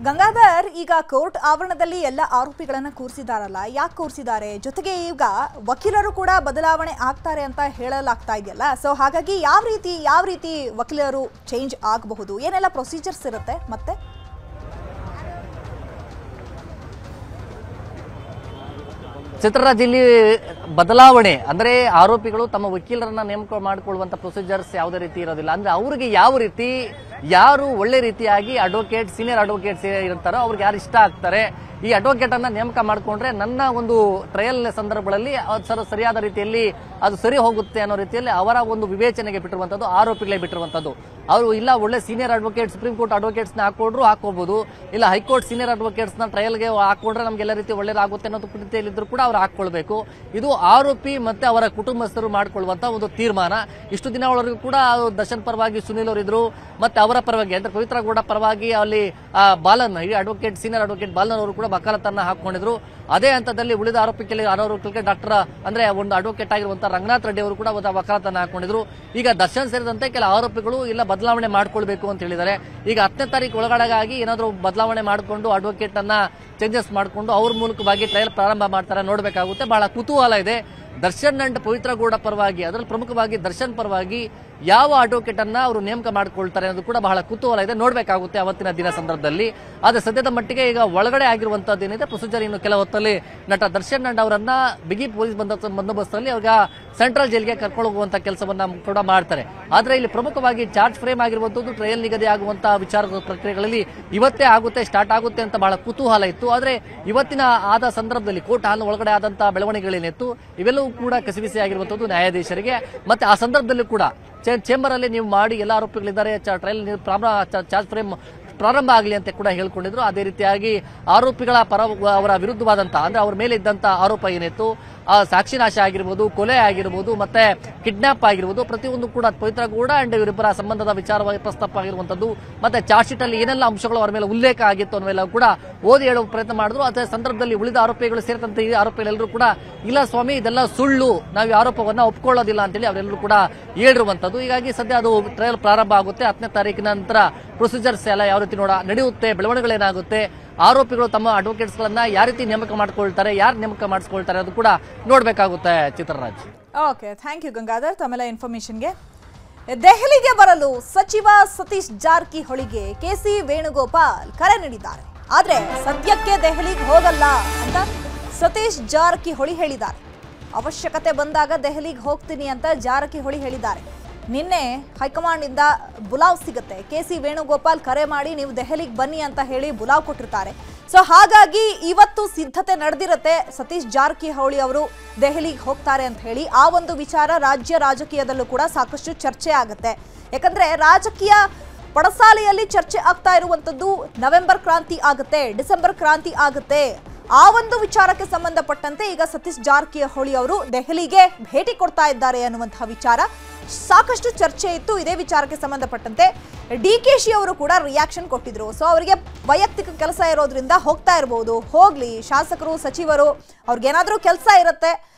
ಗಂಗಾಧರ್, ಈಗ ಕೋರ್ಟ್ ಆವರಣದಲ್ಲಿ ಎಲ್ಲ ಆರೋಪಿಗಳನ್ನ ಕೂರಿಸಿದಾರಲ್ಲ, ಯಾಕೆ ಕೂರಿಸಿದ್ದಾರೆ? ಜೊತೆಗೆ ಈಗ ವಕೀಲರು ಕೂಡ ಬದಲಾವಣೆ ಆಗ್ತಾರೆ ಅಂತ ಹೇಳಲಾಗ್ತಾ ಇದೆಯಲ್ಲ, ಸೊ ಹಾಗಾಗಿ ಯಾವ ರೀತಿ ವಕೀಲರು ಚೇಂಜ್ ಆಗಬಹುದು? ಏನೆಲ್ಲ ಪ್ರೊಸೀಜರ್ಸ್ ಇರುತ್ತೆ? ಮತ್ತೆ ಚಿತ್ರರಾಜ್, ಇಲ್ಲಿ ಬದಲಾವಣೆ ಅಂದ್ರೆ ಆರೋಪಿಗಳು ತಮ್ಮ ವಕೀಲರನ್ನ ನೇಮಕ ಮಾಡಿಕೊಳ್ಳುವಂತ ಪ್ರೊಸೀಜರ್ಸ್ ಯಾವುದೇ ರೀತಿ ಇರೋದಿಲ್ಲ. ಅಂದ್ರೆ ಅವರಿಗೆ ಯಾವ ರೀತಿ ಯಾರು ಒಳ್ಳೆ ರೀತಿಯಾಗಿ ಅಡ್ವೊಕೇಟ್ ಸೀನಿಯರ್ ಅಡ್ವೊಕೇಟ್ಸ್ ಇರ್ತಾರೋ ಅವ್ರಿಗೆ ಯಾರು ಇಷ್ಟ ಆಗ್ತಾರೆ, ಈ ಅಡ್ವೊಕೇಟ್ ಅನ್ನ ನೇಮಕ ಮಾಡಿಕೊಂಡ್ರೆ ನನ್ನ ಒಂದು ಟ್ರಯಲ್ ಸಂದರ್ಭಗಳಲ್ಲಿ ಸರಿಯಾದ ರೀತಿಯಲ್ಲಿ ಅದು ಸರಿ ಹೋಗುತ್ತೆ ಅನ್ನೋ ರೀತಿಯಲ್ಲಿ ಅವರ ಒಂದು ವಿವೇಚನೆಗೆ ಬಿಟ್ಟಿರುವಂತದ್ದು, ಆರೋಪಿಗಳೇ ಬಿಟ್ಟಿರುವಂತದ್ದು. ಅವರು ಇಲ್ಲ ಒಳ್ಳೆ senior advocate supreme court advocates ನ ಹಾಕೊಂಡ್ರು ಹಾಕೋಬಹುದು, ಇಲ್ಲ ಹೈಕೋರ್ಟ್ ಸೀನಿಯರ್ ಅಡ್ವೊಕೇಟ್ಸ್ ನ ಟ್ರಯಲ್ಗೆ ಹಾಕೊಂಡ್ರೆ ನಮ್ಗೆಲ್ಲ ರೀತಿ ಒಳ್ಳೇದಾಗುತ್ತೆ ಅನ್ನೋದು ರೀತಿಯಲ್ಲಿದ್ರು ಕೂಡ ಅವ್ರು ಹಾಕೊಳ್ಬೇಕು. ಇದು ಆರೋಪಿ ಮತ್ತೆ ಅವರ ಕುಟುಂಬಸ್ಥರು ಮಾಡ್ಕೊಳ್ಳುವಂತ ಒಂದು ತೀರ್ಮಾನ. ಇಷ್ಟು ದಿನವರೆಗೂ ಕೂಡ ದರ್ಶನ್ ಪರವಾಗಿ ಸುನೀಲ್ ಅವರಿದ್ರು, ಮತ್ತೆ ಅವರ ಪರವಾಗಿ ಅಂದ್ರೆ ಪವಿತ್ರ ಗೌಡ ಪರವಾಗಿ ಅಲ್ಲಿ Balan advocate senior advocate Balan ಅವರು ಕೂಡ ವಕಾಲತನ್ನ ಹಾಕೊಂಡಿದ್ರು. ಅದೇ ಹಂತದಲ್ಲಿ ಉಳಿದ ಆರೋಪಿಗಳಿಗೆ ಡಾಕ್ಟರ್ ಅಂದ್ರೆ ಒಂದು ಅಡ್ವೊಕೇಟ್ ಆಗಿರುವಂತಹ ರಂಗನಾಥ್ ರೆಡ್ಡಿ ಅವರು ಕೂಡ ವಕಾಲತನ್ನ ಹಾಕೊಂಡಿದ್ರು. ಈಗ ದರ್ಶನ್ ಸೇರಿದಂತೆ ಕೆಲ ಆರೋಪಿಗಳು ಇಲ್ಲ ಬದಲಾವಣೆ ಮಾಡ್ಕೊಳ್ಬೇಕು ಅಂತ ಹೇಳಿದ್ದಾರೆ. ಈಗ 10ನೇ ತಾರೀಕು ಒಳಗಡೆಗಾಗಿ ಏನಾದರೂ ಬದಲಾವಣೆ ಮಾಡಿಕೊಂಡು ಅಡ್ವೊಕೇಟ್ ಅನ್ನ ಚೇಂಜಸ್ ಮಾಡಿಕೊಂಡು ಅವ್ರ ಮೂಲಕವಾಗಿ ಟ್ರಯಲ್ ಪ್ರಾರಂಭ ಮಾಡ್ತಾರೆ, ನೋಡಬೇಕಾಗುತ್ತೆ. ಬಹಳ ಕುತೂಹಲ ಇದೆ. ದರ್ಶನ್ ಅಂಡ್ ಪವಿತ್ರ ಗೌಡ ಪರವಾಗಿ, ಅದರಲ್ಲಿ ಪ್ರಮುಖವಾಗಿ ದರ್ಶನ್ ಪರವಾಗಿ ಯಾವ ಅಡ್ವೊಕೇಟ್ ಅನ್ನ ಅವರು ನೇಮಕ ಮಾಡಿಕೊಳ್ತಾರೆ ಅನ್ನೋದು ಕೂಡ ಬಹಳ ಕುತೂಹಲ ಇದೆ, ನೋಡಬೇಕಾಗುತ್ತೆ ಅವತ್ತಿನ ದಿನ ಸಂದರ್ಭದಲ್ಲಿ. ಆದರೆ ಸದ್ಯದ ಮಟ್ಟಿಗೆ ಈಗ ಒಳಗಡೆ ಆಗಿರುವಂತದ್ದು ಏನಿದೆ ಪ್ರೊಸೀಜರ್, ಇನ್ನು ಕೆಲ ಹೊತ್ತಲ್ಲಿ ನಟ ದರ್ಶನ್ ಅಂಡ್ ಅವರನ್ನ ಬಿಗಿ ಪೊಲೀಸ್ ಬಂದೋಬಸ್ತಲ್ಲಿ ಅವ್ರಿಗೆ ಸೆಂಟ್ರಲ್ ಜೈಲ್ಗೆ ಕರ್ಕೊಂಡು ಹೋಗುವಂತ ಕೆಲಸವನ್ನ ಕೂಡ ಮಾಡ್ತಾರೆ. ಆದ್ರೆ ಇಲ್ಲಿ ಪ್ರಮುಖವಾಗಿ ಚಾರ್ಜ್ ಫ್ರೇಮ್ ಆಗಿರುವಂತದ್ದು ಟ್ರಯಲ್ ನಿಗದಿ ಆಗುವಂತಹ ವಿಚಾರ ಪ್ರಕ್ರಿಯೆಗಳಲ್ಲಿ ಇವತ್ತೇ ಆಗುತ್ತೆ, ಸ್ಟಾರ್ಟ್ ಆಗುತ್ತೆ ಅಂತ ಬಹಳ ಕುತೂಹಲ ಇತ್ತು. ಆದ್ರೆ ಇವತ್ತಿನ ಆದ ಸಂದರ್ಭದಲ್ಲಿ ಕೋರ್ಟ್ ಹಾಲ್ ಒಳಗಡೆ ಆದಂತಹ ಬೆಳವಣಿಗೆಗಳೇನಿತ್ತು ಇವೆಲ್ಲವೂ ಕೂಡ ಕಸಿವಿಸಿ ಆಗಿರುವಂತದ್ದು ನ್ಯಾಯಾಧೀಶರಿಗೆ. ಮತ್ತೆ ಆ ಸಂದರ್ಭದಲ್ಲಿ ಕೂಡ ಚೇಂಬರ್ ಅಲ್ಲಿ ನೀವು ಮಾಡಿ ಎಲ್ಲ ಆರೋಪಿಗಳಿದ್ದಾರೆ, ಟ್ರಯಲ್ ಚಾರ್ಜ್ ಫ್ರೇಮ್ ಪ್ರಾರಂಭ ಆಗಲಿ ಅಂತ ಕೂಡ ಹೇಳ್ಕೊಂಡಿದ್ರು. ಅದೇ ರೀತಿಯಾಗಿ ಆರೋಪಿಗಳ ಅವರ ವಿರುದ್ಧವಾದಂತಹ ಅಂದ್ರೆ ಅವರ ಮೇಲೆ ಇದ್ದಂತ ಆರೋಪ ಏನಿತ್ತು, ಸಾಕ್ಷಿನಾಶ ಆಗಿರ್ಬೋದು, ಕೊಲೆ ಆಗಿರ್ಬೋದು, ಮತ್ತೆ ಕಿಡ್ನಾಪ್ ಆಗಿರ್ಬೋದು, ಪ್ರತಿಯೊಂದು ಕೂಡ ಪವಿತ್ರ ಗೌಡ ಅಂಡ್ ಇವರಿಬ್ಬರ ಸಂಬಂಧದ ವಿಚಾರವಾಗಿ ಪ್ರಸ್ತಾಪ ಆಗಿರುವಂತದ್ದು, ಮತ್ತೆ ಚಾರ್ಜ್ ಶೀಟ್ ಅಲ್ಲಿ ಏನೆಲ್ಲ ಅಂಶಗಳು ಅವರ ಮೇಲೆ ಉಲ್ಲೇಖ ಆಗಿತ್ತು ಅನ್ನೋಲ್ಲ ಕೂಡ ಓದಿ ಹೇಳುವ ಪ್ರಯತ್ನ ಮಾಡಿದ್ರು. ಅದೇ ಸಂದರ್ಭದಲ್ಲಿ ಉಳಿದ ಆರೋಪಿಗಳು ಸೇರಿದಂತೆ ಈ ಆರೋಪಿಗಳೆಲ್ಲರೂ ಕೂಡ ಇಲ್ಲ ಸ್ವಾಮಿ ಇದೆಲ್ಲ ಸುಳ್ಳು, ನಾವು ಈ ಆರೋಪವನ್ನ ಒಪ್ಕೊಳ್ಳೋದಿಲ್ಲ ಅಂತೇಳಿ ಅವರೆಲ್ಲರೂ ಕೂಡ ಹೇಳಿರುವಂತದ್ದು. ಹೀಗಾಗಿ ಸದ್ಯ ಅದು ಟ್ರಯಲ್ ಪ್ರಾರಂಭ ಆಗುತ್ತೆ. 10ನೇ ತಾರೀಕಿನ ನಂತರ ಪ್ರೊಸೀಜರ್ಸ್ ಎಲ್ಲ ಯಾವ ರೀತಿ ನಡೆಯುತ್ತೆ, ಬೆಳವಣಿಗೆಗಳೇನಾಗುತ್ತೆ, ಆರೋಪಿಗಳು ತಮ್ಮ ಅಡ್ವೊಕೇಟ್ಸ್ ಗಳನ್ನ ಯಾವ ರೀತಿ ನೇಮಕ ಮಾಡ್ಕೊಳ್ತಾರೆ, ಯಾರು ನೇಮಕ ಮಾಡಿಸ್ಕೊಳ್ತಾರೆ ಅದು ಕೂಡ ನೋಡ್ಬೇಕಾಗುತ್ತೆ. ಚಿತ್ರರಾಜ್. ಓಕೆ, ಥ್ಯಾಂಕ್ ಯು ಗಂಗಾಧರ್ ತಮ್ಮೆಲ್ಲ ಇನ್ಫಾರ್ಮೇಶನ್ಗೆ. ದೆಹಲಿಗೆ ಬರಲು ಸಚಿವ ಸತೀಶ್ ಜಾರಕಿಹೊಳಿಗೆ ಕೆಸಿ ವೇಣುಗೋಪಾಲ್ ಕರೆ ನೀಡಿದ್ದಾರೆ. ಆದ್ರೆ ಸದ್ಯಕ್ಕೆ ದೆಹಲಿಗೆ ಹೋಗಲ್ಲ ಅಂತ ಸತೀಶ್ ಜಾರಕಿಹೊಳಿ ಹೇಳಿದ್ದಾರೆ. ಅವಶ್ಯಕತೆ ಬಂದಾಗ ದೆಹಲಿಗೆ ಹೋಗ್ತೀನಿ ಅಂತ ಜಾರಕಿಹೊಳಿ ಹೇಳಿದ್ದಾರೆ. ನಿನ್ನೆ ಹೈಕಮಾಂಡ್ ಇಂದ ಬುಲಾವ್ ಸಿಗುತ್ತೆ, ಕೆಸಿ ವೇಣುಗೋಪಾಲ್ ಕರೆ ಮಾಡಿ ನೀವು ದೆಹಲಿಗೆ ಬನ್ನಿ ಅಂತ ಹೇಳಿ ಬುಲಾವ್ ಕೊಟ್ಟಿರ್ತಾರೆ. ಸೊ ಹಾಗಾಗಿ ಇವತ್ತು ಸಿದ್ಧತೆ ನಡೆದಿರುತ್ತೆ, ಸತೀಶ್ ಜಾರಕಿಹೊಳಿ ಅವರು ದೆಹಲಿಗೆ ಹೋಗ್ತಾರೆ ಅಂತ ಹೇಳಿ. ಆ ಒಂದು ವಿಚಾರ ರಾಜ್ಯ ರಾಜಕೀಯದಲ್ಲೂ ಕೂಡ ಸಾಕಷ್ಟು ಚರ್ಚೆ ಆಗುತ್ತೆ. ಯಾಕಂದ್ರೆ ರಾಜಕೀಯ ಪಡಸಾಲೆಯಲ್ಲಿ ಚರ್ಚೆ ಆಗ್ತಾ ಇರುವಂತದ್ದು ನವೆಂಬರ್ ಕ್ರಾಂತಿ ಆಗುತ್ತೆ, ಡಿಸೆಂಬರ್ ಕ್ರಾಂತಿ ಆಗುತ್ತೆ. ಆ ಒಂದು ವಿಚಾರಕ್ಕೆ ಸಂಬಂಧಪಟ್ಟಂತೆ ಈಗ ಸತೀಶ್ ಜಾರಕಿಹೊಳಿ ಅವರು ದೆಹಲಿಗೆ ಭೇಟಿ ಕೊಡ್ತಾ ಇದ್ದಾರೆ ಅನ್ನುವಂತಹ ವಿಚಾರ ಸಾಕಷ್ಟು ಚರ್ಚೆ ಇತ್ತು. ಇದೇ ವಿಚಾರಕ್ಕೆ ಸಂಬಂಧಪಟ್ಟಂತೆ ಡಿಕೆಶಿ ಅವರು ಕೂಡ ರಿಯಾಕ್ಷನ್ ಕೊಟ್ಟಿದ್ರು. ಸೊ ಅವರಿಗೆ ವೈಯಕ್ತಿಕ ಕೆಲಸ ಇರೋದ್ರಿಂದ ಹೋಗ್ತಾ ಇರಬಹುದು, ಹೋಗ್ಲಿ, ಶಾಸಕರು ಸಚಿವರು ಅವ್ರಿಗೇನಾದ್ರೂ ಕೆಲಸ ಇರುತ್ತೆ,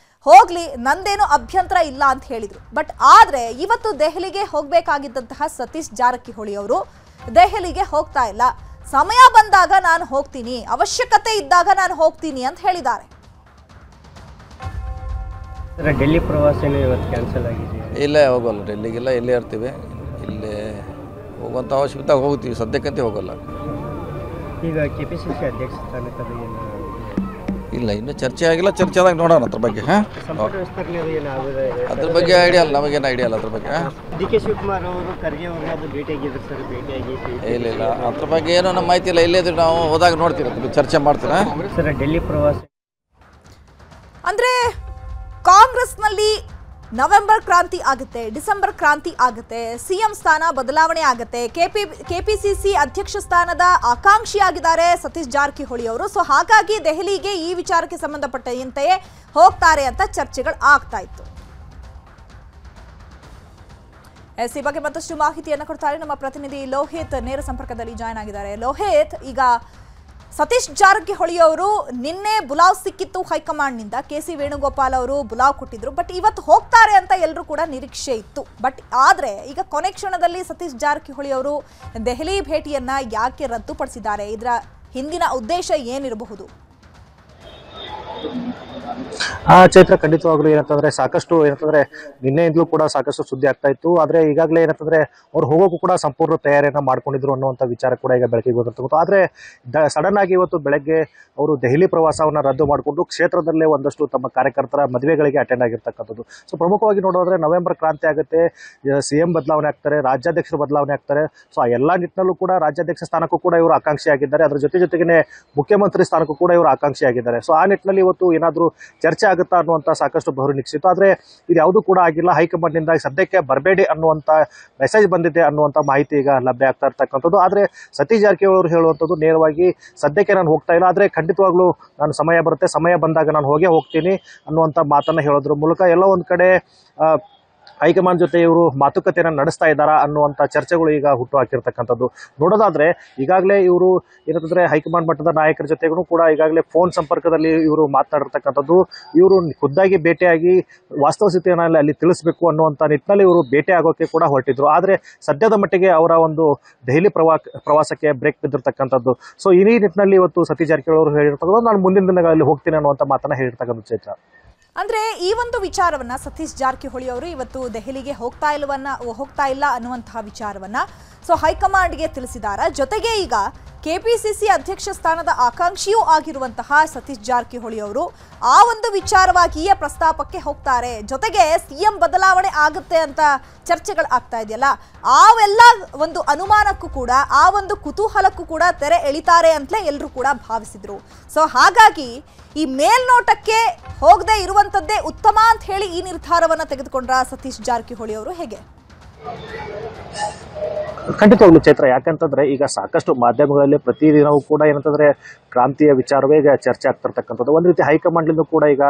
ಹೋಗ್ಲಿ, ನಂದೇನು ಅಭ್ಯಂತರ ಇಲ್ಲ ಅಂತ ಹೇಳಿದ್ರು. ಬಟ್ ಆದ್ರೆ ಇವತ್ತು ದೆಹಲಿಗೆ ಹೋಗ್ಬೇಕಾಗಿದ್ದಂತಹ ಸತೀಶ್ ಜಾರಕಿಹೊಳಿ ಅವರು ದೆಹಲಿಗೆ ಹೋಗ್ತಾ ಇಲ್ಲ. ಸಮಯ ಬಂದಾಗ ನಾನು ಹೋಗ್ತೀನಿ, ಅವಶ್ಯಕತೆ ಇದ್ದಾಗ ನಾನು ಹೋಗ್ತೀನಿ ಅಂತ ಹೇಳಿದ್ದಾರೆ. ಡೆಲ್ಲಿ ಪ್ರವಾಸನೇ ಇವತ್ತು ಕ್ಯಾನ್ಸಲ್ ಆಗಿದೆ. ಇಲ್ಲೇ ಹೋಗೋಲ್ಲ, ಡೆಲ್ಲಿಗೆಲ್ಲ ಇಲ್ಲೇ ಇರ್ತೀವಿ, ಇಲ್ಲೇ ಹೋಗುವಂಥ ಅವಶ್ಯಕತೆ ಹೋಗ್ತೀವಿ, ಸದ್ಯಕ್ಕಂತ ಹೋಗೋಲ್ಲ. ಈಗ ಕೆಪಿಸಿಸಿ ಅಧ್ಯಕ್ಷ ಸ್ಥಾನಕ್ಕೆ ಇಲ್ಲ, ಇನ್ನೂ ಚರ್ಚೆ ಆಗಿಲ್ಲ, ಚರ್ಚೆ ಆದಾಗ ನೋಡೋಣ ಅದ್ರ ಬಗ್ಗೆ. ಸಂಪುಟ ವಿಸ್ತರಣೆ ಅದ್ರ ಬಗ್ಗೆ ಐಡಿಯಾ ಇಲ್ಲ, ನಮಗೇನು ಐಡಿಯಾ ಇಲ್ಲ ಅದ್ರ ಬಗ್ಗೆ. ಡಿ ಕೆ ಶಿವಕುಮಾರ್ ಅವರು ಖರ್ಗೆ ಅವ್ರನ್ನ ಅದು ಭೇಟಿಯಾಗಿದ್ರು ಸರ್, ಭೇಟಿಯಾಗಿ ಇಲ್ಲ ಅದ್ರ ಬಗ್ಗೆ ಏನೋ ನಮ್ಮ ಮಾಹಿತಿ ಇಲ್ಲ. ಇಲ್ಲೇ ನಾವು ಹೋದಾಗ ನೋಡ್ತೀವಿ, ಚರ್ಚೆ ಮಾಡ್ತೀರಾ ಸರ್. ಡೆಲ್ಲಿ ಪ್ರವಾಸ ಅಂದ್ರೆ ಕಾಂಗ್ರೆಸ್ನಲ್ಲಿ ನವೆಂಬರ್ ಕ್ರಾಂತಿ ಆಗುತ್ತೆ, ಡಿಸೆಂಬರ್ ಕ್ರಾಂತಿ ಆಗುತ್ತೆ, ಸಿಎಂ ಸ್ಥಾನ ಬದಲಾವಣೆ ಆಗುತ್ತೆ. ಕೆಪಿಸಿಸಿ ಅಧ್ಯಕ್ಷ ಸ್ಥಾನದ ಆಕಾಂಕ್ಷಿಯಾಗಿದ್ದಾರೆ ಸತೀಶ್ ಜಾರಕಿಹೊಳಿ ಅವರು. ಸೊ ಹಾಗಾಗಿ ದೆಹಲಿಗೆ ಈ ವಿಚಾರಕ್ಕೆ ಸಂಬಂಧಪಟ್ಟಂತೆಯೇ ಹೋಗ್ತಾರೆ ಅಂತ ಚರ್ಚೆಗಳು ಆಗ್ತಾ ಇತ್ತು. ಈ ಬಗ್ಗೆ ಮತ್ತಷ್ಟು ಮಾಹಿತಿಯನ್ನು ಕೊಡ್ತಾರೆ ನಮ್ಮ ಪ್ರತಿನಿಧಿ ಲೋಹಿತ್, ನೇರ ಸಂಪರ್ಕದಲ್ಲಿ ಜಾಯ್ನ್ ಆಗಿದ್ದಾರೆ. ಲೋಹಿತ್, ಈಗ ಸತೀಶ್ ಜಾರಕಿಹೊಳಿ ಅವರು ನಿನ್ನೆ ಬುಲಾವ್ ಸಿಕ್ಕಿತ್ತು ಹೈಕಮಾಂಡ್ನಿಂದ, ಕೆಸಿ ವೇಣುಗೋಪಾಲ್ ಅವರು ಬುಲಾವ್ ಕೊಟ್ಟಿದ್ರು. ಬಟ್ ಇವತ್ತು ಹೋಗ್ತಾರೆ ಅಂತ ಎಲ್ಲರೂ ಕೂಡ ನಿರೀಕ್ಷೆ ಇತ್ತು. ಬಟ್ ಆದ್ರೆ ಈಗ ಕೊನೆ ಕ್ಷಣದಲ್ಲಿ ಸತೀಶ್ ಜಾರಕಿಹೊಳಿ ಅವರು ದೆಹಲಿ ಭೇಟಿಯನ್ನ ಯಾಕೆ ರದ್ದುಪಡಿಸಿದ್ದಾರೆ? ಇದರ ಹಿಂದಿನ ಉದ್ದೇಶ ಏನಿರಬಹುದು? ಚೈತ್ರ, ಖಂಡಿತವಾಗ್ಲೂ ಏನಂತಂದ್ರೆ ಸಾಕಷ್ಟು ನಿನ್ನೆಯಿಂದಲೂ ಕೂಡ ಸಾಕಷ್ಟು ಸುದ್ದಿ ಆಗ್ತಾ ಇತ್ತು. ಆದ್ರೆ ಈಗಾಗಲೇ ಏನಂತಂದ್ರೆ ಅವ್ರು ಹೋಗೋಕ್ಕೂ ಕೂಡ ಸಂಪೂರ್ಣ ತಯಾರಿಯನ್ನ ಮಾಡ್ಕೊಂಡಿದ್ರು ಅನ್ನುವಂಥ ವಿಚಾರ ಕೂಡ ಈಗ ಬೆಳಕಿಗೆ ಬಂದಿರ್ತಕ್ಕಂಥ. ಆದ್ರೆ ಸಡನ್ ಆಗಿ ಇವತ್ತು ಬೆಳಗ್ಗೆ ಅವರು ದೆಹಲಿ ಪ್ರವಾಸವನ್ನ ರದ್ದು ಮಾಡಿಕೊಂಡು ಕ್ಷೇತ್ರದಲ್ಲೇ ಒಂದಷ್ಟು ತಮ್ಮ ಕಾರ್ಯಕರ್ತರ ಮದುವೆಗಳಿಗೆ ಅಟೆಂಡ್ ಆಗಿರ್ತಕ್ಕಂಥದ್ದು. ಸೊ ಪ್ರಮುಖವಾಗಿ ನೋಡೋದ್ರೆ ನವೆಂಬರ್ ಕ್ರಾಂತಿ ಆಗುತ್ತೆ, ಸಿಎಂ ಬದಲಾವಣೆ ಆಗ್ತಾರೆ, ರಾಜ್ಯಾಧ್ಯಕ್ಷರು ಬದಲಾವಣೆ ಆಗ್ತಾರೆ. ಸೊ ಆ ಎಲ್ಲಾ ನಿಟ್ಟಿನಲ್ಲೂ ಕೂಡ ರಾಜ್ಯಾಧ್ಯಕ್ಷ ಸ್ಥಾನಕ್ಕೂ ಕೂಡ ಇವರು ಆಕಾಂಕ್ಷಿಯಾಗಿದ್ದಾರೆ, ಅದರ ಜೊತೆಗೇನೆ ಮುಖ್ಯಮಂತ್ರಿ ಸ್ಥಾನಕ್ಕೂ ಕೂಡ ಇವರು ಆಕಾಂಕ್ಷಿಯಾಗಿದ್ದಾರೆ. ಸೊ ಆ ನಿಟ್ಟಿನಲ್ಲಿ ಇವತ್ತು ಏನಾದರೂ ಚರ್ಚೆ ಆಗುತ್ತಾ ಅನ್ನುವಂಥ ಸಾಕಷ್ಟು ಬಹುರು ನಿರೀಕ್ಷಿತ್ತು. ಆದರೆ ಇದು ಯಾವುದೂ ಕೂಡ ಆಗಿಲ್ಲ. ಹೈಕಮಾಂಡ್ನಿಂದ ಸದ್ಯಕ್ಕೆ ಬರಬೇಡಿ ಅನ್ನುವಂಥ ಮೆಸೇಜ್ ಬಂದಿದೆ ಅನ್ನುವಂಥ ಮಾಹಿತಿ ಈಗ ಲಭ್ಯ ಆಗ್ತಾ ಇರ್ತಕ್ಕಂಥದ್ದು. ಆದರೆ ಸತೀಶ್ ಜಾರಕಿಹೊಳಿ ಅವರು ಹೇಳುವಂಥದ್ದು ನೇರವಾಗಿ ಸದ್ಯಕ್ಕೆ ನಾನು ಹೋಗ್ತಾ ಇಲ್ಲ, ಆದರೆ ಖಂಡಿತವಾಗ್ಲೂ ನಾನು ಸಮಯ ಬರುತ್ತೆ, ಸಮಯ ಬಂದಾಗ ನಾನು ಹೋಗ್ತೀನಿ ಅನ್ನುವಂಥ ಮಾತನ್ನು ಹೇಳೋದ್ರ ಮೂಲಕ ಎಲ್ಲ ಒಂದು ಕಡೆ ಹೈಕಮಾಂಡ್ ಜೊತೆ ಇವರು ಮಾತುಕತೆಯನ್ನು ನಡೆಸ್ತಾ ಇದ್ದಾರಾ ಅನ್ನುವಂಥ ಚರ್ಚೆಗಳು ಈಗ ಹುಟ್ಟು ಹಾಕಿರ್ತಕ್ಕಂಥದ್ದು. ನೋಡೋದಾದ್ರೆ ಈಗಾಗಲೇ ಇವರು ಏನಂತಂದ್ರೆ ಹೈಕಮಾಂಡ್ ಮಟ್ಟದ ನಾಯಕರ ಜೊತೆಗೂ ಕೂಡ ಈಗಾಗಲೇ ಫೋನ್ ಸಂಪರ್ಕದಲ್ಲಿ ಇವರು ಮಾತನಾಡಿರ್ತಕ್ಕಂಥದ್ದು. ಇವರು ಖುದ್ದಾಗಿ ಭೇಟಿಯಾಗಿ ವಾಸ್ತವ ಸ್ಥಿತಿಯನ್ನು ಅಲ್ಲಿ ತಿಳಿಸಬೇಕು ಅನ್ನುವಂಥ ನಿಟ್ಟಿನಲ್ಲಿ ಇವರು ಭೇಟಿ ಆಗೋಕೆ ಕೂಡ ಹೊರಟಿದ್ರು. ಆದರೆ ಸದ್ಯದ ಮಟ್ಟಿಗೆ ಅವರ ಒಂದು ದೆಹಲಿ ಪ್ರವಾಸಕ್ಕೆ ಬ್ರೇಕ್ ಬಿದ್ದಿರ್ತಕ್ಕಂಥದ್ದು. ಸೊ ಈ ನಿಟ್ಟಿನಲ್ಲಿ ಇವತ್ತು ಸತೀಶ್ ಜಾರಕಿಹೊಳಿ ಅವರು ಹೇಳಿರ್ತಕ್ಕಂಥದ್ದು ನಾನು ಮುಂದಿನ ದಿನಗಳಲ್ಲಿ ಹೋಗ್ತೀನಿ ಅನ್ನುವಂಥ ಮಾತನ್ನ ಹೇಳಿರ್ತಕ್ಕಂಥ ಚೈತ್ರ. ಅಂದ್ರೆ ಈ ಒಂದು ವಿಚಾರವನ್ನ ಸತೀಶ್ ಜಾರಕಿಹೊಳಿ ಅವರು ಇವತ್ತು ದೆಹಲಿಗೆ ಹೋಗ್ತಾ ಇಲ್ಲ ಅನ್ನುವಂತಹ ವಿಚಾರವನ್ನ ಹೈಕಮಾಂಡ್ಗೆ ತಿಳಿಸಿದ್ದಾರೆ. ಜೊತೆಗೆ ಈಗ ಕೆಪಿಸಿಸಿ ಅಧ್ಯಕ್ಷ ಸ್ಥಾನದ ಆಕಾಂಕ್ಷಿಯೂ ಆಗಿರುವಂತಹ ಸತೀಶ್ ಜಾರಕಿಹೊಳಿ ಅವರು ಆ ಒಂದು ವಿಚಾರವಾಗಿಯೇ ಪ್ರಸ್ತಾಪಕ್ಕೆ ಹೋಗ್ತಾರೆ. ಜೊತೆಗೆ ಸಿಎಂ ಬದಲಾವಣೆ ಆಗುತ್ತೆ ಅಂತ ಚರ್ಚೆಗಳು ಆಗ್ತಾ ಇದೆಯಲ್ಲ, ಅವೆಲ್ಲ ಒಂದು ಅನುಮಾನಕ್ಕೂ ಕೂಡ ಆ ಒಂದು ಕುತೂಹಲಕ್ಕೂ ಕೂಡ ತೆರೆ ಎಳಿತಾರೆ ಅಂತಲೇ ಎಲ್ಲರೂ ಕೂಡ ಭಾವಿಸಿದ್ರು. ಹಾಗಾಗಿ ಈ ಮೇಲ್ನೋಟಕ್ಕೆ ಹೋಗದೆ ಇರುವಂತದ್ದೇ ಉತ್ತಮ ಅಂತ ಹೇಳಿ ಈ ನಿರ್ಧಾರವನ್ನ ತೆಗೆದುಕೊಂಡ್ರ ಸತೀಶ್ ಜಾರಕಿಹೊಳಿ ಅವರು ಹೇಗೆ? ಖಂಡಿತವಾಗ್ಲೂ ಚೈತ್ರ, ಯಾಕಂತಂದ್ರೆ ಈಗ ಸಾಕಷ್ಟು ಮಾಧ್ಯಮಗಳಲ್ಲಿ ಪ್ರತಿದಿನವೂ ಕೂಡ ಏನಂತಂದ್ರೆ ಕ್ರಾಂತಿಯ ವಿಚಾರವೇ ಈಗ ಚರ್ಚೆ ಆಗ್ತಿರ್ತಕ್ಕಂಥದ್ದು. ಒಂದು ರೀತಿ ಹೈಕಮಾಂಡ್ಲಿಂದ ಕೂಡ ಈಗ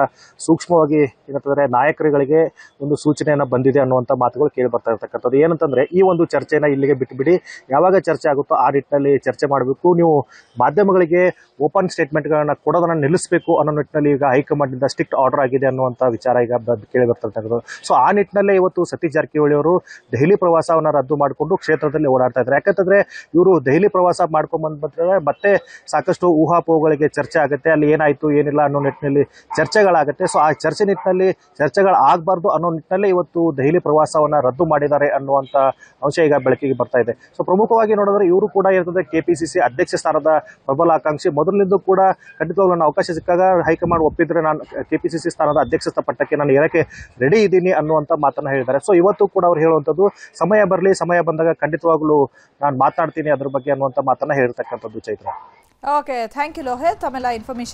ಸೂಕ್ಷ್ಮವಾಗಿ ಏನಂತಂದ್ರೆ ನಾಯಕರುಗಳಿಗೆ ಒಂದು ಸೂಚನೆಯನ್ನ ಬಂದಿದೆ ಅನ್ನುವಂಥ ಮಾತುಗಳು ಕೇಳಿ ಬರ್ತಾ ಇರ್ತಕ್ಕಂಥದ್ದು. ಏನಂತಂದ್ರೆ ಈ ಒಂದು ಚರ್ಚೆನ ಇಲ್ಲಿಗೆ ಬಿಟ್ಟುಬಿಡಿ, ಯಾವಾಗ ಚರ್ಚೆ ಆಗುತ್ತೋ ಆ ನಿಟ್ಟಿನಲ್ಲಿ ಚರ್ಚೆ ಮಾಡಬೇಕು, ನೀವು ಮಾಧ್ಯಮಗಳಿಗೆ ಓಪನ್ ಸ್ಟೇಟ್ಮೆಂಟ್ಗಳನ್ನ ಕೊಡೋದನ್ನ ನಿಲ್ಲಿಸಬೇಕು ಅನ್ನೋ ನಿಟ್ಟಿನಲ್ಲಿ ಈಗ ಹೈಕಮಾಂಡ್ನಿಂದ ಸ್ಟ್ರಿಕ್ಟ್ ಆರ್ಡರ್ ಆಗಿದೆ ಅನ್ನುವಂಥ ವಿಚಾರ ಈಗ ಕೇಳಿ ಬರ್ತಿರ್ತಕ್ಕಂಥದ್ದು. ಆ ನಿಟ್ಟಿನಲ್ಲೇ ಇವತ್ತು ಸತೀಶ್ ಜಾರಕಿಹೊಳಿ ಅವರು ದೆಹಲಿ ಪ್ರವಾಸವನ್ನ ರದ್ದು ಮಾಡಿಕೊಂಡು ಕ್ಷೇತ್ರದಲ್ಲಿ ಓಡಾಡ್ತಾ ಇದ್ದಾರೆ. ಯಾಕಂತಂದ್ರೆ ಇವರು ದೆಹಲಿ ಪ್ರವಾಸ ಮಾಡ್ಕೊಂಡ್ಬಂದ್ರೆ ಮತ್ತೆ ಸಾಕಷ್ಟು ಊಹಾಪೋಹಗಳಿಗೆ ಚರ್ಚೆ ಆಗುತ್ತೆ, ಅಲ್ಲಿ ಏನಾಯ್ತು ಏನಿಲ್ಲ ಅನ್ನೋ ನಿಟ್ಟಿನಲ್ಲಿ ಚರ್ಚೆಗಳಾಗುತ್ತೆ. ಆ ಚರ್ಚೆ ನಿಟ್ಟಿನಲ್ಲಿ ಚರ್ಚೆಗಳಾಗಬಾರ್ದು ಅನ್ನೋ ನಿಟ್ಟಿನಲ್ಲಿ ಇವತ್ತು ದೆಹಲಿ ಪ್ರವಾಸವನ್ನ ರದ್ದು ಮಾಡಿದ್ದಾರೆ ಅನ್ನುವಂಥ ಅಂಶ ಈಗ ಬೆಳಕಿಗೆ ಬರ್ತಾ ಇದೆ. ಪ್ರಮುಖವಾಗಿ ನೋಡಿದ್ರೆ ಇವರು ಕೂಡ ಇರ್ತದೆ ಕೆಪಿಸಿಸಿ ಅಧ್ಯಕ್ಷ ಸ್ಥಾನದ ಪ್ರಬಲ ಆಕಾಂಕ್ಷಿ. ಮೊದಲಿನಿಂದ ಕೂಡ ಖಂಡಿತವಾಗ್ಲೂ ನಾನು ಅವಕಾಶ ಸಿಕ್ಕಾಗ ಹೈಕಮಾಂಡ್ ಒಪ್ಪಿದ್ರೆ ನಾನು ಕೆಪಿಸಿಸಿ ಸ್ಥಾನದ ಅಧ್ಯಕ್ಷ ಪಟ್ಟಕ್ಕೆ ನಾನು ಏರಕ್ಕೆ ರೆಡಿ ಇದ್ದೀನಿ ಅನ್ನುವಂಥ ಮಾತನ್ನ ಹೇಳಿದ್ದಾರೆ. ಇವತ್ತು ಕೂಡ ಅವ್ರು ಹೇಳುವಂಥದ್ದು ಸಮಯ ಬರಲಿ, ಸಮಯ ಬಂದಾಗ ಖಂಡಿತವಾಗ್ಲೂ ನಾನು ಮಾತಾಡ್ತೀನಿ ಅದ್ರ ಬಗ್ಗೆ ಅನ್ನುವಂಥ ಮಾತನ್ನ ಹೇಳಿರ್ತಕ್ಕಂಥದ್ದು Chaitra. Okay, thank you Lohit. ಆಮೇಲೆ ಇನ್ಫಾರ್ಮೇಶನ್